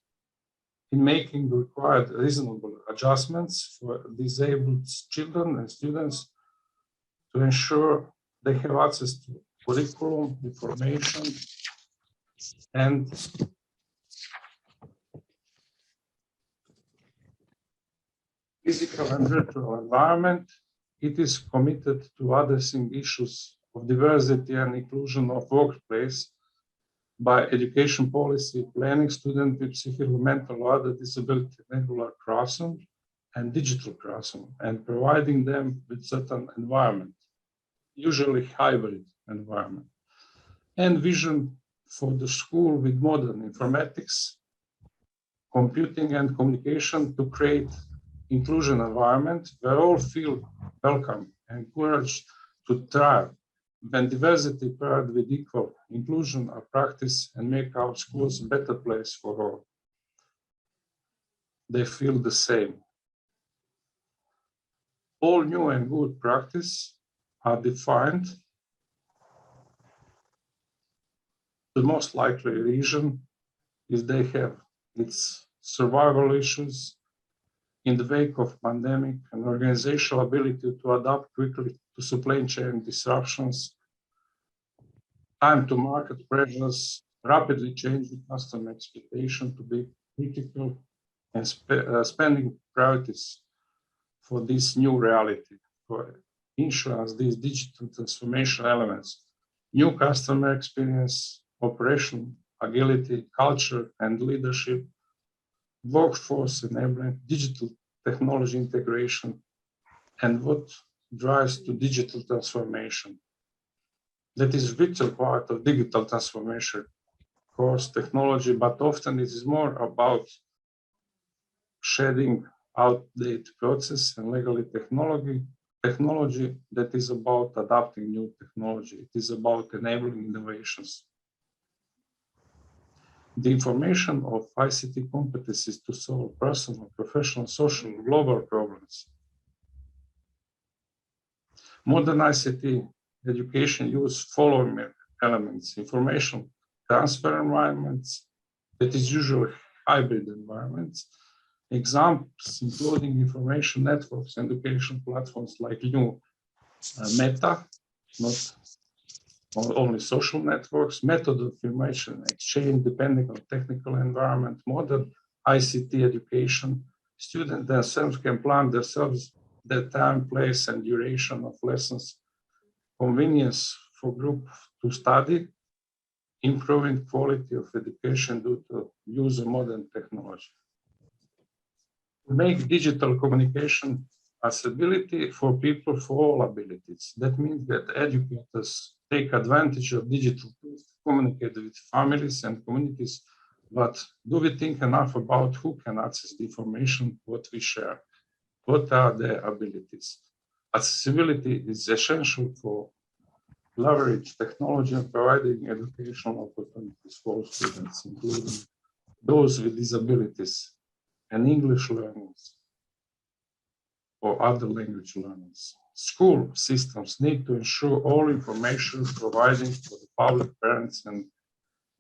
in making required reasonable adjustments for disabled children and students to ensure they have access to curriculum, information, and physical and virtual environment. It is committed to addressing issues of diversity and inclusion of workplace by education policy, planning students with physical, mental, or other disability regular classroom and digital classroom, and providing them with certain environment, usually hybrid environment, and vision for the school with modern informatics, computing, and communication to create inclusion environment where all feel welcome and encouraged to thrive. When diversity paired with equal inclusion are practiced and make our schools a better place for all. They feel the same. All new and good practice are defined. The most likely reason is they have its survival issues in the wake of pandemic and organizational ability to adapt quickly to supply chain disruptions, time to market pressures, rapidly changing customer expectation to be critical, and spending priorities for this new reality, for insurance, these digital transformation elements, new customer experience, operation, agility, culture, and leadership, workforce enabling, digital technology integration, and what drives to digital transformation. That is vital part of digital transformation, of course, technology, but often it is more about shedding outdated process and legally technology that is about adapting new technology. It is about enabling innovations. The information of ICT competencies to solve personal, professional, social, global problems. Modern ICT education use following elements: information transfer environments, that is usually hybrid environments, examples including information networks, education platforms like new Meta, not only social networks, method of information exchange depending on technical environment, modern ICT education. Students themselves can plan themselves their time, place, and duration of lessons, convenience for group to study, improving quality of education due to use of modern technology. To make digital communication accessibility for people for all abilities. That means that educators take advantage of digital tools to communicate with families and communities, but do we think enough about who can access the information, what we share? What are their abilities? Accessibility is essential for leverage technology and providing educational opportunities for all students, including those with disabilities and English learners or other language learners. School systems need to ensure all information providing for the public, parents, and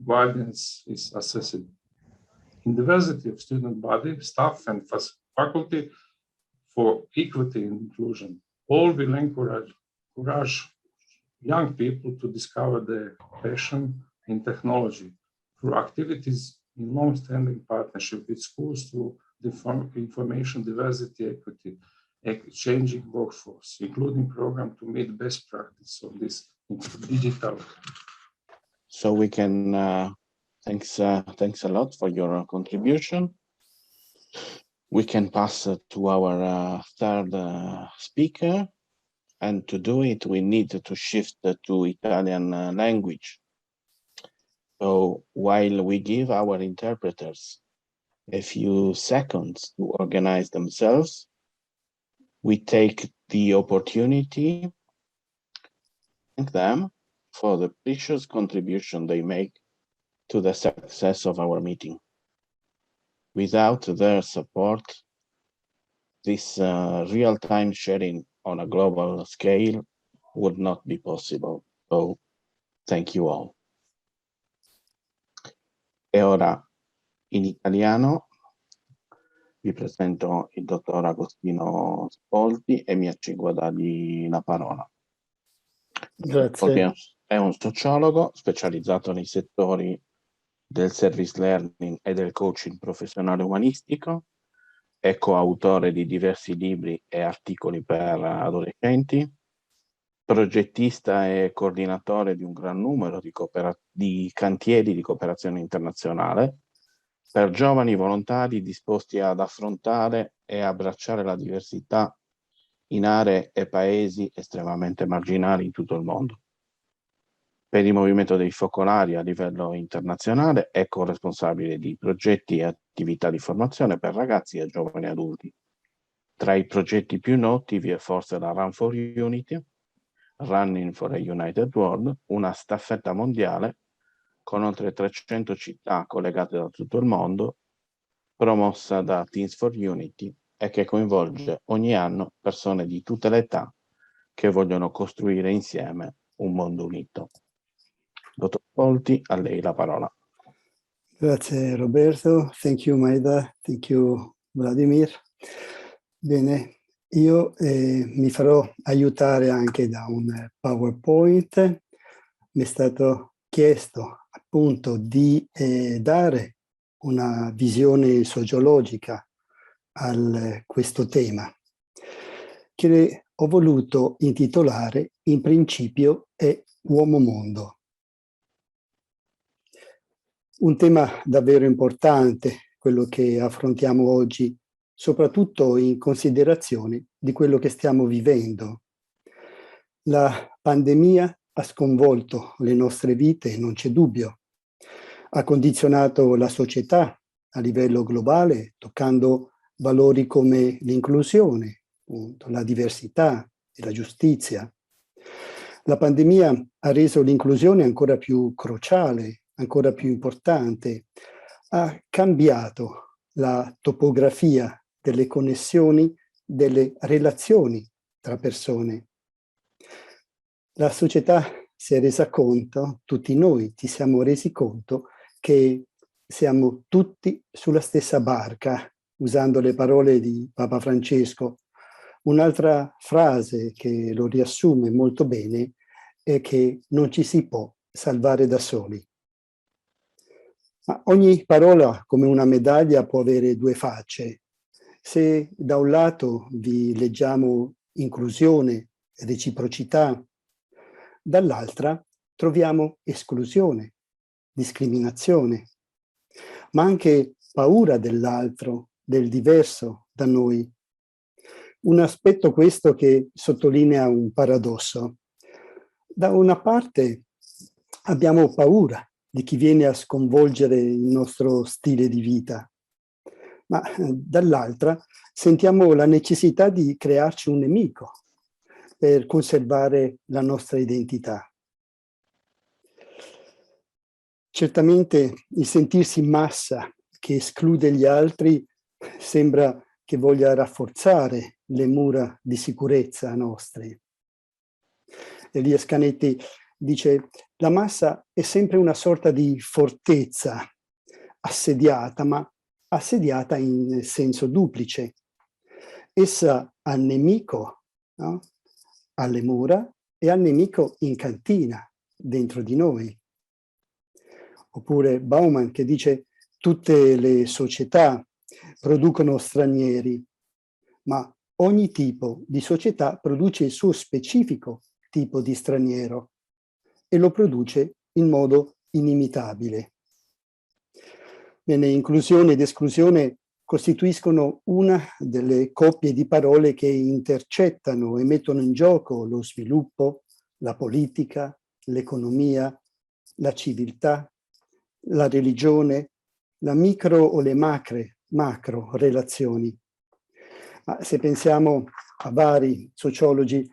guardians is accessible. In diversity of student body, staff, and faculty for equity and inclusion, all will encourage young people to discover their passion in technology through activities in long-standing partnership with schools through information diversity, equity, changing workforce, including program to meet best practice of this digital. So we can, thanks a lot for your contribution. We can pass to our third speaker, and to do it, we need to shift to Italian language. So while we give our interpreters a few seconds to organize themselves, we take the opportunity to thank them for the precious contribution they make to the success of our meeting. Without their support, this real-time sharing on a global scale would not be possible. So thank you all. E ora in italiano Vi presento il dottor Agostino Spolti e mi accingo a dargli la parola. Grazie. È un sociologo specializzato nei settori del service learning e del coaching professionale umanistico, è coautore di diversi libri e articoli per adolescenti, progettista e coordinatore di un gran numero di cantieri di cooperazione internazionale per giovani volontari disposti ad affrontare e abbracciare la diversità in aree e paesi estremamente marginali in tutto il mondo. Per il movimento dei focolari a livello internazionale è corresponsabile di progetti e attività di formazione per ragazzi e giovani adulti. Tra i progetti più noti vi è forse la Run for Unity, Running for a United World, una staffetta mondiale con oltre 300 città collegate da tutto il mondo, promossa da Teens for Unity e che coinvolge ogni anno persone di tutte le età che vogliono costruire insieme un mondo unito. Dottor Spolti, a lei la parola. Grazie Roberto, thank you Maida, thank you Vladimir. Bene, io mi farò aiutare anche da un PowerPoint. Mi è stato chiesto appunto di dare una visione sociologica a questo tema, che ho voluto intitolare In principio è uomo-mondo. Un tema davvero importante, quello che affrontiamo oggi, soprattutto in considerazione di quello che stiamo vivendo. La pandemia ha sconvolto le nostre vite, non c'è dubbio. Ha condizionato la società a livello globale, toccando valori come l'inclusione, la diversità e la giustizia. La pandemia ha reso l'inclusione ancora più cruciale, ancora più importante, ha cambiato la topografia delle connessioni, delle relazioni tra persone. La società si è resa conto, tutti noi ci siamo resi conto, che siamo tutti sulla stessa barca, usando le parole di Papa Francesco. Un'altra frase che lo riassume molto bene è che non ci si può salvare da soli. Ma ogni parola, come una medaglia, può avere due facce. Se da un lato vi leggiamo inclusione, reciprocità, dall'altra troviamo esclusione, discriminazione, ma anche paura dell'altro, del diverso da noi. Un aspetto questo che sottolinea un paradosso. Da una parte abbiamo paura di chi viene a sconvolgere il nostro stile di vita, ma dall'altra sentiamo la necessità di crearci un nemico per conservare la nostra identità. Certamente il sentirsi in massa che esclude gli altri sembra che voglia rafforzare le mura di sicurezza nostre. Elias Canetti dice: la massa è sempre una sorta di fortezza assediata, ma assediata in senso duplice. Essa ha nemico, no? Alle mura, e al nemico in cantina, dentro di noi. Oppure Bauman che dice: tutte le società producono stranieri, ma ogni tipo di società produce il suo specifico tipo di straniero e lo produce in modo inimitabile. Bene, inclusione ed esclusione costituiscono una delle coppie di parole che intercettano e mettono in gioco lo sviluppo, la politica, l'economia, la civiltà, la religione, la micro o le macro relazioni. Ma se pensiamo a vari sociologi,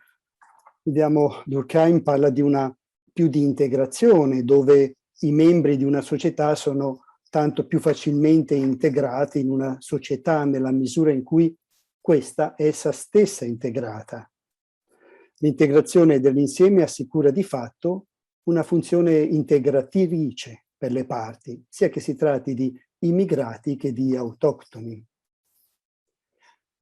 vediamo Durkheim parla di una più di integrazione, dove i membri di una società sono tanto più facilmente integrati in una società nella misura in cui questa è essa stessa integrata. L'integrazione dell'insieme assicura di fatto una funzione integratrice per le parti, sia che si tratti di immigrati che di autoctoni.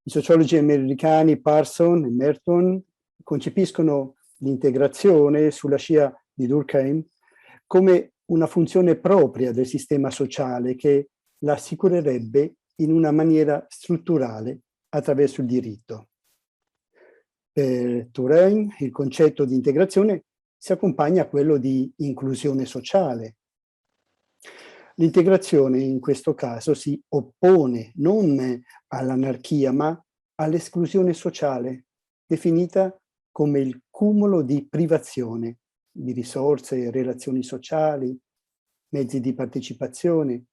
I sociologi americani Parson e Merton concepiscono l'integrazione sulla scia di Durkheim come una funzione propria del sistema sociale che la assicurerebbe in una maniera strutturale attraverso il diritto. Per Turenne il concetto di integrazione si accompagna a quello di inclusione sociale. L'integrazione in questo caso si oppone non all'anarchia ma all'esclusione sociale, definita come il cumulo di privazione di risorse, relazioni sociali, mezzi di partecipazione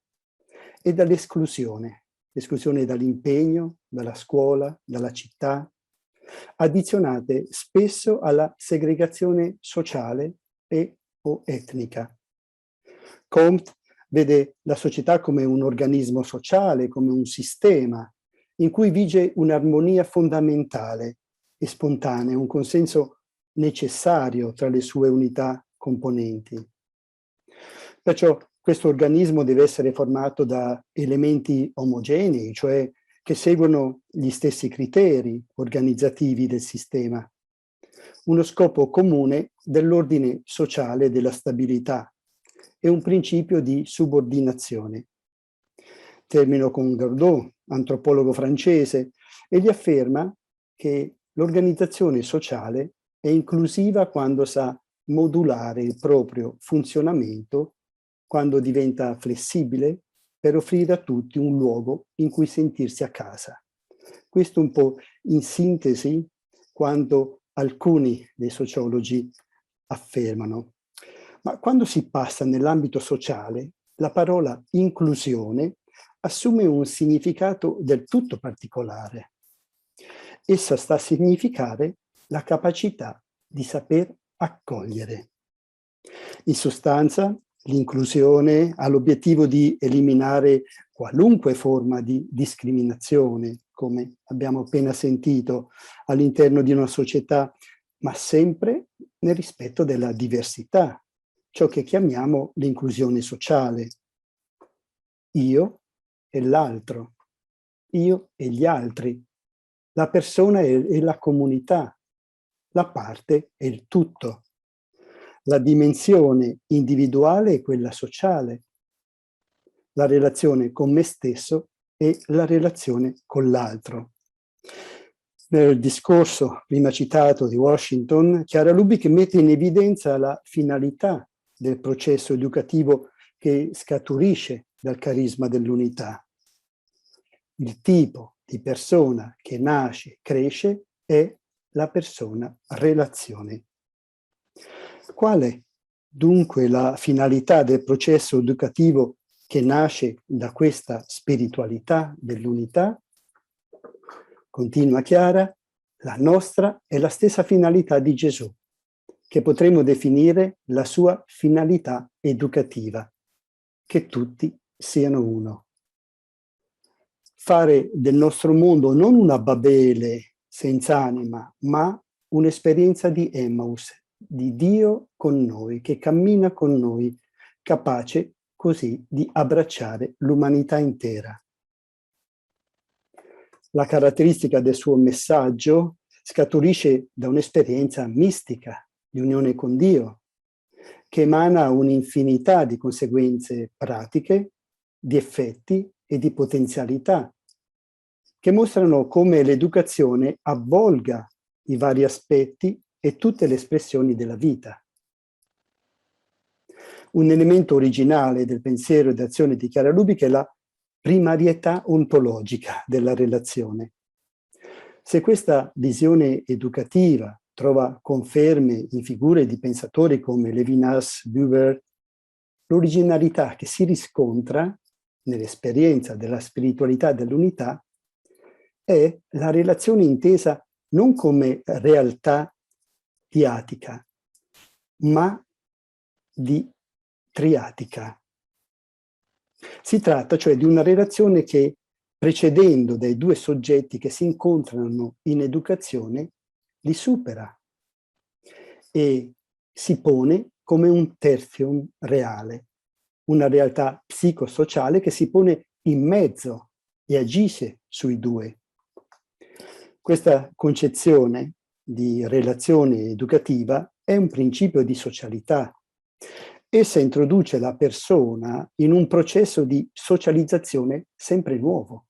e dall'esclusione, l'esclusione dall'impegno, dalla scuola, dalla città, addizionate spesso alla segregazione sociale e o etnica. Comte vede la società come un organismo sociale, come un sistema in cui vige un'armonia fondamentale e spontanea, un consenso necessario tra le sue unità componenti. Perciò questo organismo deve essere formato da elementi omogenei, cioè che seguono gli stessi criteri organizzativi del sistema, uno scopo comune dell'ordine sociale e della stabilità e un principio di subordinazione. Termino con Gardot, antropologo francese, egli afferma che l'organizzazione sociale è inclusiva quando sa modulare il proprio funzionamento, quando diventa flessibile per offrire a tutti un luogo in cui sentirsi a casa. Questo un po' in sintesi quanto alcuni dei sociologi affermano. Ma quando si passa nell'ambito sociale, la parola inclusione assume un significato del tutto particolare. Essa sta a significare la capacità di saper accogliere. In sostanza, l'inclusione ha l'obiettivo di eliminare qualunque forma di discriminazione, come abbiamo appena sentito, all'interno di una società, ma sempre nel rispetto della diversità, ciò che chiamiamo l'inclusione sociale. Io e l'altro, io e gli altri, la persona e la comunità, la parte e il tutto. La dimensione individuale e quella sociale, la relazione con me stesso e la relazione con l'altro. Nel discorso prima citato di Washington, Chiara Lubich mette in evidenza la finalità del processo educativo che scaturisce dal carisma dell'unità. Il tipo di persona che nasce e cresce è la persona relazione. Qual è dunque la finalità del processo educativo che nasce da questa spiritualità dell'unità? Continua Chiara, la nostra è la stessa finalità di Gesù, che potremmo definire la sua finalità educativa, che tutti siano uno. Fare del nostro mondo non una Babele senza anima, ma un'esperienza di Emmaus, di Dio con noi, che cammina con noi, capace così di abbracciare l'umanità intera. La caratteristica del suo messaggio scaturisce da un'esperienza mistica di unione con Dio, che emana un'infinità di conseguenze pratiche, di effetti e di potenzialità, che mostrano come l'educazione avvolga i vari aspetti e tutte le espressioni della vita. Un elemento originale del pensiero e d'azione di Chiara Lubich è la primarietà ontologica della relazione. Se questa visione educativa trova conferme in figure di pensatori come Levinas, Buber, l'originalità che si riscontra nell'esperienza della spiritualità dell'unità è la relazione intesa non come realtà diatica, ma di triatica. Si tratta cioè di una relazione che, precedendo dai due soggetti che si incontrano in educazione, li supera e si pone come un tertium reale, una realtà psicosociale che si pone in mezzo e agisce sui due. Questa concezione di relazione educativa è un principio di socialità. Essa introduce la persona in un processo di socializzazione sempre nuovo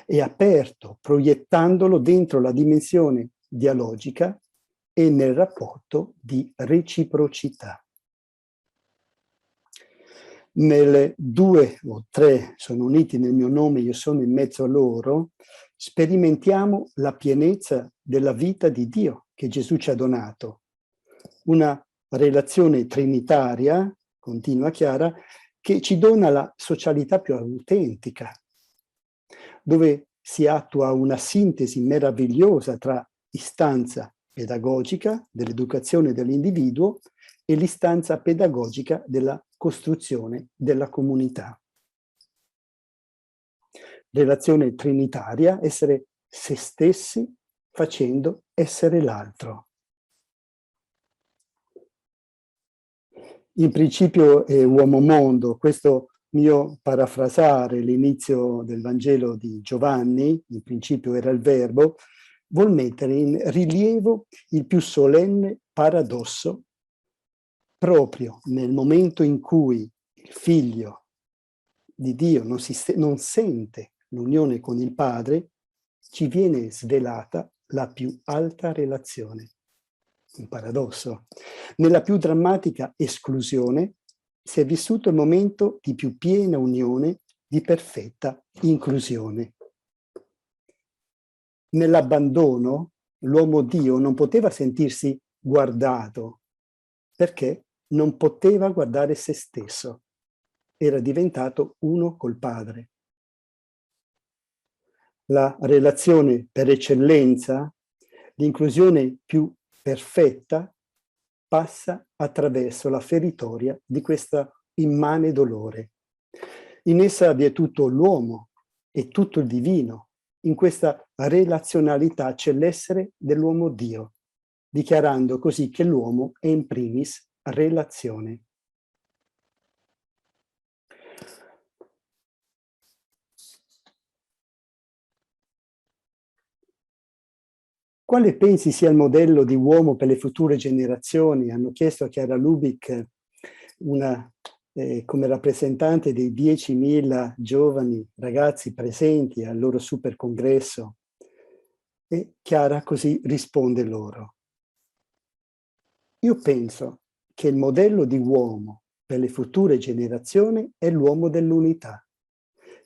e aperto, proiettandolo dentro la dimensione dialogica e nel rapporto di reciprocità. Nelle 2 o 3 sono uniti nel mio nome, io sono in mezzo a loro, sperimentiamo la pienezza della vita di Dio che Gesù ci ha donato. Una relazione trinitaria, continua Chiara, che ci dona la socialità più autentica, dove si attua una sintesi meravigliosa tra istanza pedagogica dell'educazione dell'individuo e l'istanza pedagogica della costruzione della comunità. Relazione trinitaria, essere se stessi facendo essere l'altro. In principio è uomo-mondo, questo mio parafrasare l'inizio del Vangelo di Giovanni, in principio era il verbo, vuol mettere in rilievo il più solenne paradosso proprio nel momento in cui il figlio di Dio non sente l'unione con il Padre, ci viene svelata la più alta relazione. Un paradosso. Nella più drammatica esclusione si è vissuto il momento di più piena unione, di perfetta inclusione. Nell'abbandono, l'uomo Dio non poteva sentirsi guardato, perché non poteva guardare se stesso. Era diventato uno col Padre. La relazione per eccellenza, l'inclusione più perfetta, passa attraverso la feritoria di questo immane dolore. In essa vi è tutto l'uomo e tutto il divino. In questa relazionalità c'è l'essere dell'uomo Dio, dichiarando così che l'uomo è in primis relazione. Quale pensi sia il modello di uomo per le future generazioni? Hanno chiesto a Chiara Lubick, come rappresentante dei 10.000 giovani ragazzi presenti al loro super congresso. E Chiara così risponde loro. Io penso che il modello di uomo per le future generazioni è l'uomo dell'unità,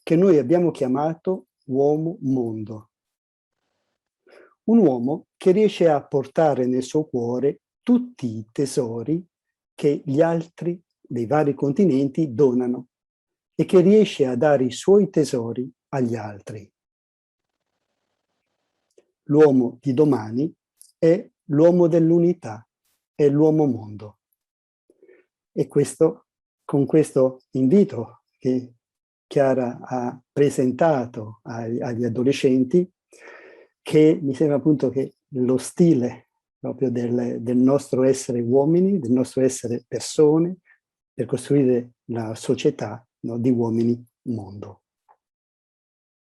che noi abbiamo chiamato uomo-mondo. Un uomo che riesce a portare nel suo cuore tutti i tesori che gli altri dei vari continenti donano e che riesce a dare i suoi tesori agli altri. L'uomo di domani è l'uomo dell'unità, è l'uomo mondo. E con questo invito che Chiara ha presentato agli adolescenti, che mi sembra appunto che lo stile proprio del nostro essere uomini, del nostro essere persone, per costruire la società, no, di uomini mondo.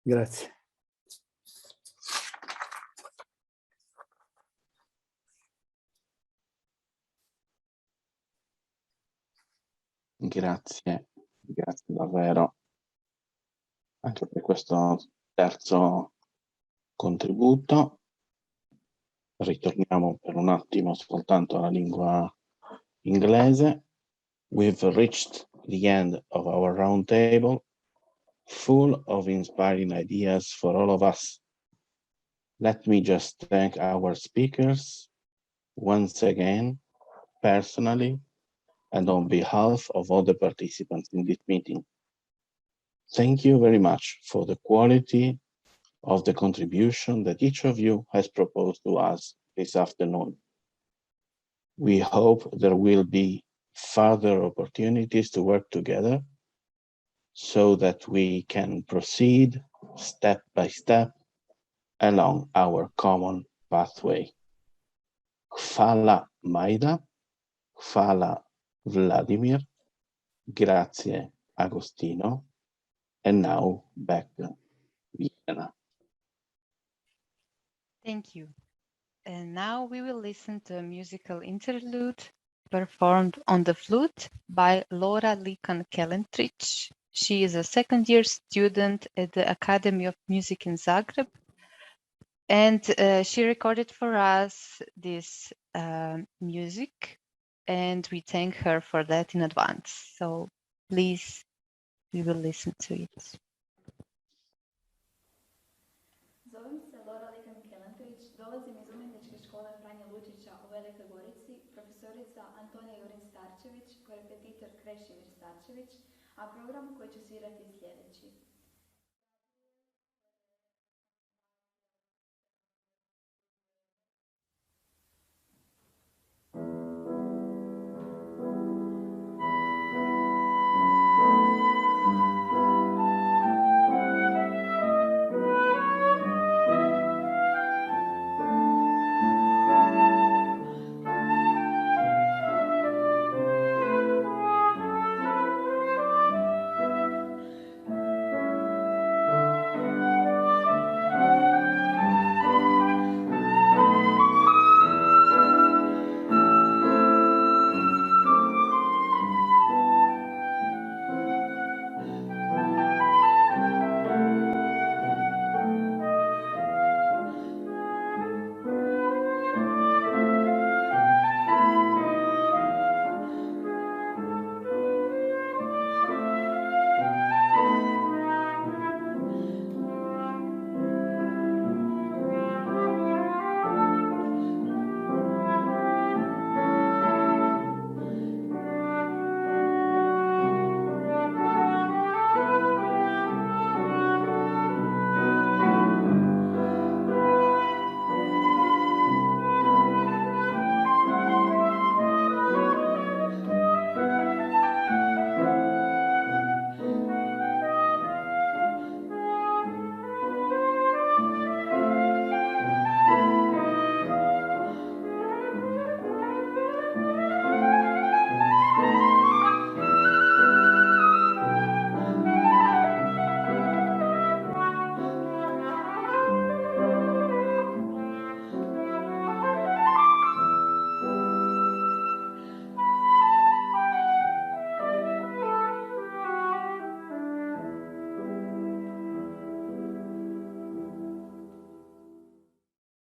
Grazie. Grazie davvero anche per questo terzo contributo. Ritorniamo per un attimo soltanto alla lingua inglese. We've reached the end of our roundtable, full of inspiring ideas for all of us. Let me just thank our speakers once again, personally, and on behalf of all the participants in this meeting. Thank you very much for the quality of the contribution that each of you has proposed to us this afternoon. We hope there will be further opportunities to work together so that we can proceed step by step along our common pathway. Hvala Maida, hvala Vladimir, grazie Agostino, and now back to Vienna. Thank you. And now we will listen to a musical interlude performed on the flute by Laura Likan-Kelentric. She is a second-year student at the Academy of Music in Zagreb, and she recorded for us this music, and we thank her for that in advance. So please, we will listen to it. Zovem se Laura Likan-Kelentric, dolazim iz umjetničke škole Franje Lučića u Velikoj Gorici, profesorica Antonija Jurin-Starčević, korepetitor Krešimir Starčević, a program koji ću svirati je sljedeći.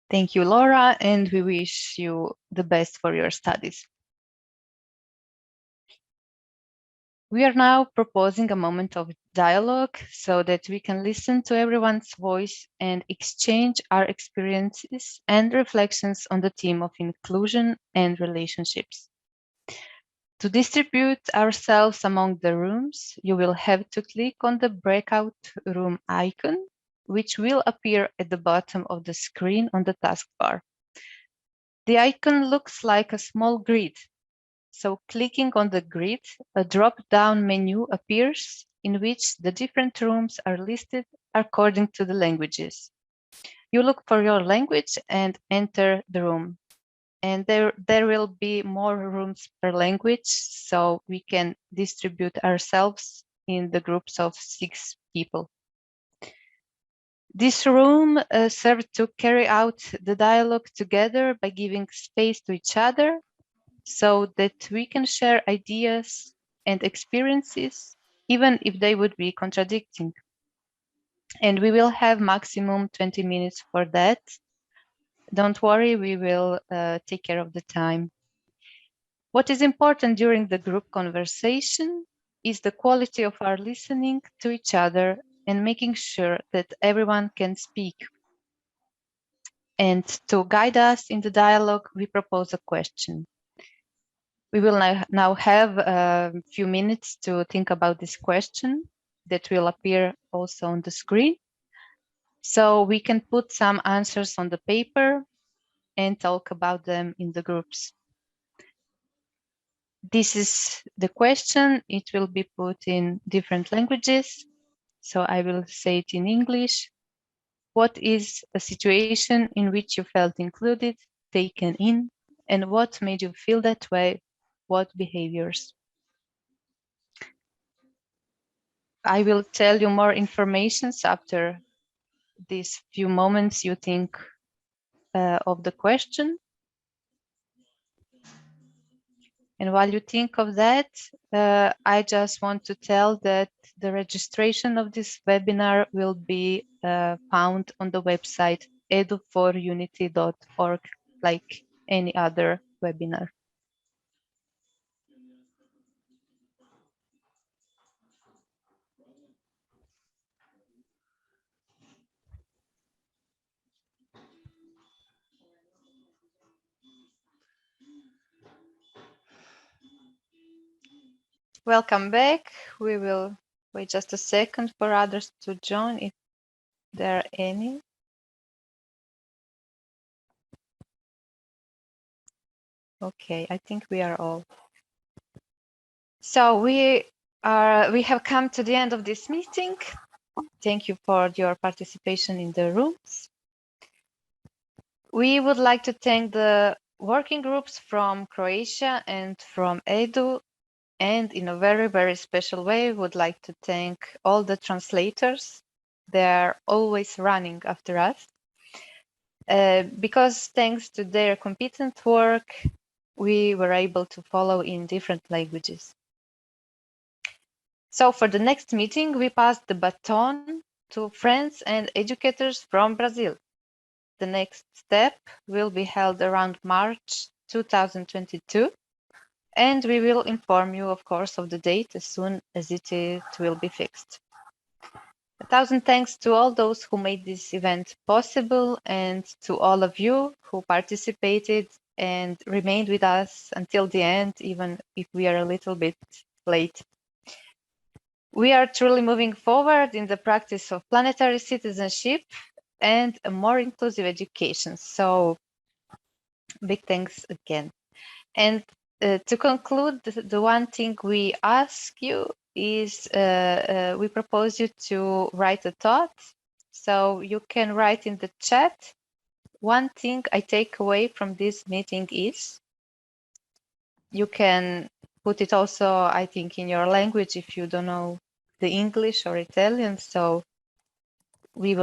Thank you, Laura, and we wish you the best for your studies. We are now proposing a moment of dialogue so that we can listen to everyone's voice and exchange our experiences and reflections on the theme of inclusion and relationships. To distribute ourselves among the rooms, you will have to click on the breakout room icon, which will appear at the bottom of the screen on the taskbar. The icon looks like a small grid. So clicking on the grid, a drop-down menu appears in which the different rooms are listed according to the languages. You look for your language and enter the room. And there will be more rooms per language, so we can distribute ourselves in the groups of 6 people. This room serves to carry out the dialogue together by giving space to each other so that we can share ideas and experiences, even if they would be contradicting. And we will have maximum 20 minutes for that. Don't worry, we will take care of the time. What is important during the group conversation is the quality of our listening to each other and making sure that everyone can speak. And to guide us in the dialogue, we propose a question. We will now have a few minutes to think about this question that will appear also on the screen. So we can put some answers on the paper and talk about them in the groups. This is the question. It will be put in different languages. So I will say it in English. What is a situation in which you felt included, taken in, and what made you feel that way? What behaviors? I will tell you more information after these few moments you think of the question. And while you think of that, I just want to tell that the registration of this webinar will be found on the website edu4unity.org, like any other webinar. Welcome back. We will wait just a second for others to join if there are any. Okay, I think we are all. So we have come to the end of this meeting. Thank you for your participation in the rooms. We would like to thank the working groups from Croatia and from Edu, and in a very, very special way, would like to thank all the translators. They are always running after us. Because thanks to their competent work, we were able to follow in different languages. So for the next meeting, we pass the baton to friends and educators from Brazil. The next step will be held around March 2022, and we will inform you, of course, of the date as soon as it will be fixed. 1,000 thanks to all those who made this event possible, and to all of you who participated and remained with us until the end, even if we are a little bit late. We are truly moving forward in the practice of planetary citizenship and a more inclusive education. So big thanks again. And to conclude, the one thing we ask you is we propose you to write a thought. So you can write in the chat. One thing I take away from this meeting is, you can put it also, I think, in your language if you don't know the English or Italian. So we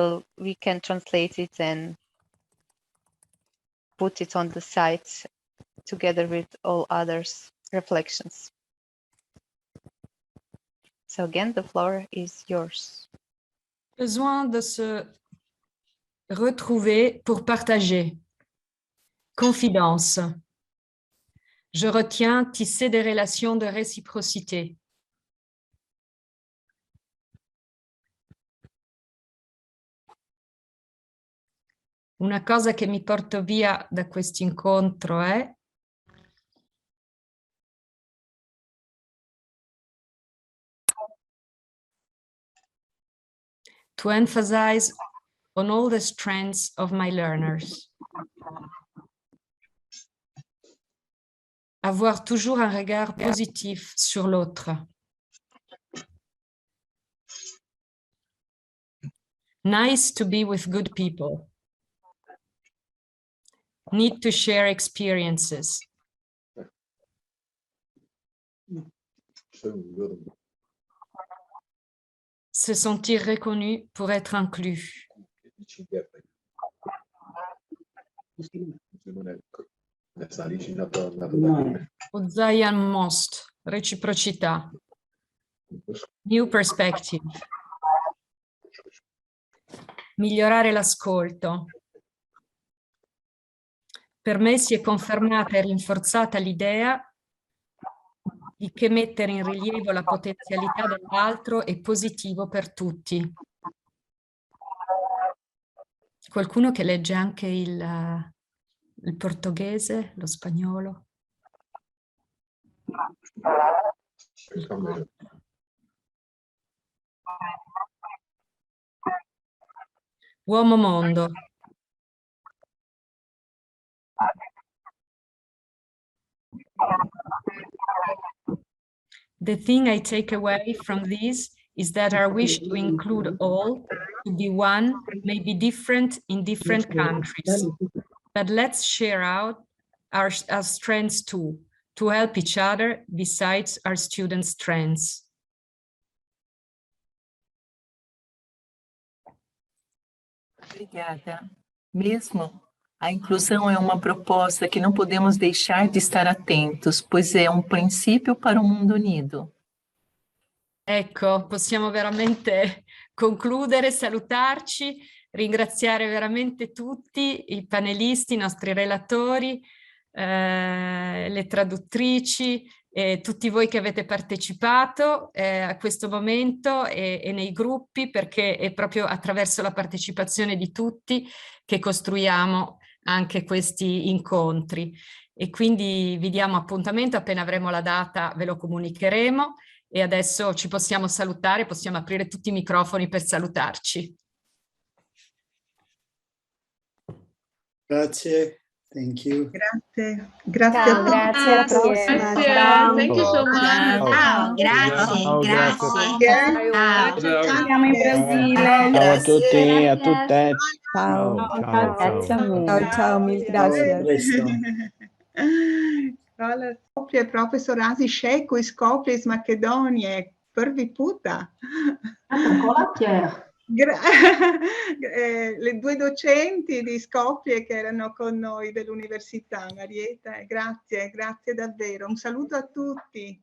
can translate it and put it on the site together with all others' reflections. So again, the floor is yours. Besoin de se retrouver pour partager. Confidence. Je retiens tisser des relations de réciprocité. Una cosa che mi porto via da questo incontro è to emphasize on all the strengths of my learners. Avoir toujours un regard positif sur l'autre. Nice to be with good people. Need to share experiences. Se sentir reconnu pour être inclus. Most, reciprocità. New perspective. Migliorare l'ascolto. Per me si è confermata e rinforzata l'idea di che mettere in rilievo la potenzialità dell'altro è positivo per tutti. Qualcuno che legge anche il portoghese, lo spagnolo? Uomo mondo. The thing I take away from this is that our wish to include all, to be one, may be different in different countries. But let's share out our strengths too, to help each other besides our students' strengths. Obrigada. Mesmo A inclusão é uma proposta que não podemos deixar de estar atentos, pois é princípio para un mondo unido. Ecco, possiamo veramente concludere, salutarci, ringraziare veramente tutti i panelisti, i nostri relatori, le traduttrici e tutti voi che avete partecipato a questo momento e nei gruppi, perché è proprio attraverso la partecipazione di tutti che costruiamo anche questi incontri. E quindi vi diamo appuntamento, appena avremo la data ve lo comunicheremo. E adesso ci possiamo salutare, possiamo aprire tutti i microfoni per salutarci. Grazie, thank you. Grazie, grazie a tutti. Grazie, alla prossima. Ciao. Thank you so much. Ciao, grazie. Siamo in Brasile. Ciao a tutti, a tutte. Ciao. Grazie a me. Ciao, mil gracias. Hvala Skopje, profesor Azi Šeku iz Skopje iz Makedonije, prvi puta. Le due docenti di Skopje che erano con noi dell'università, Marietta, grazie davvero. Un saluto a tutti.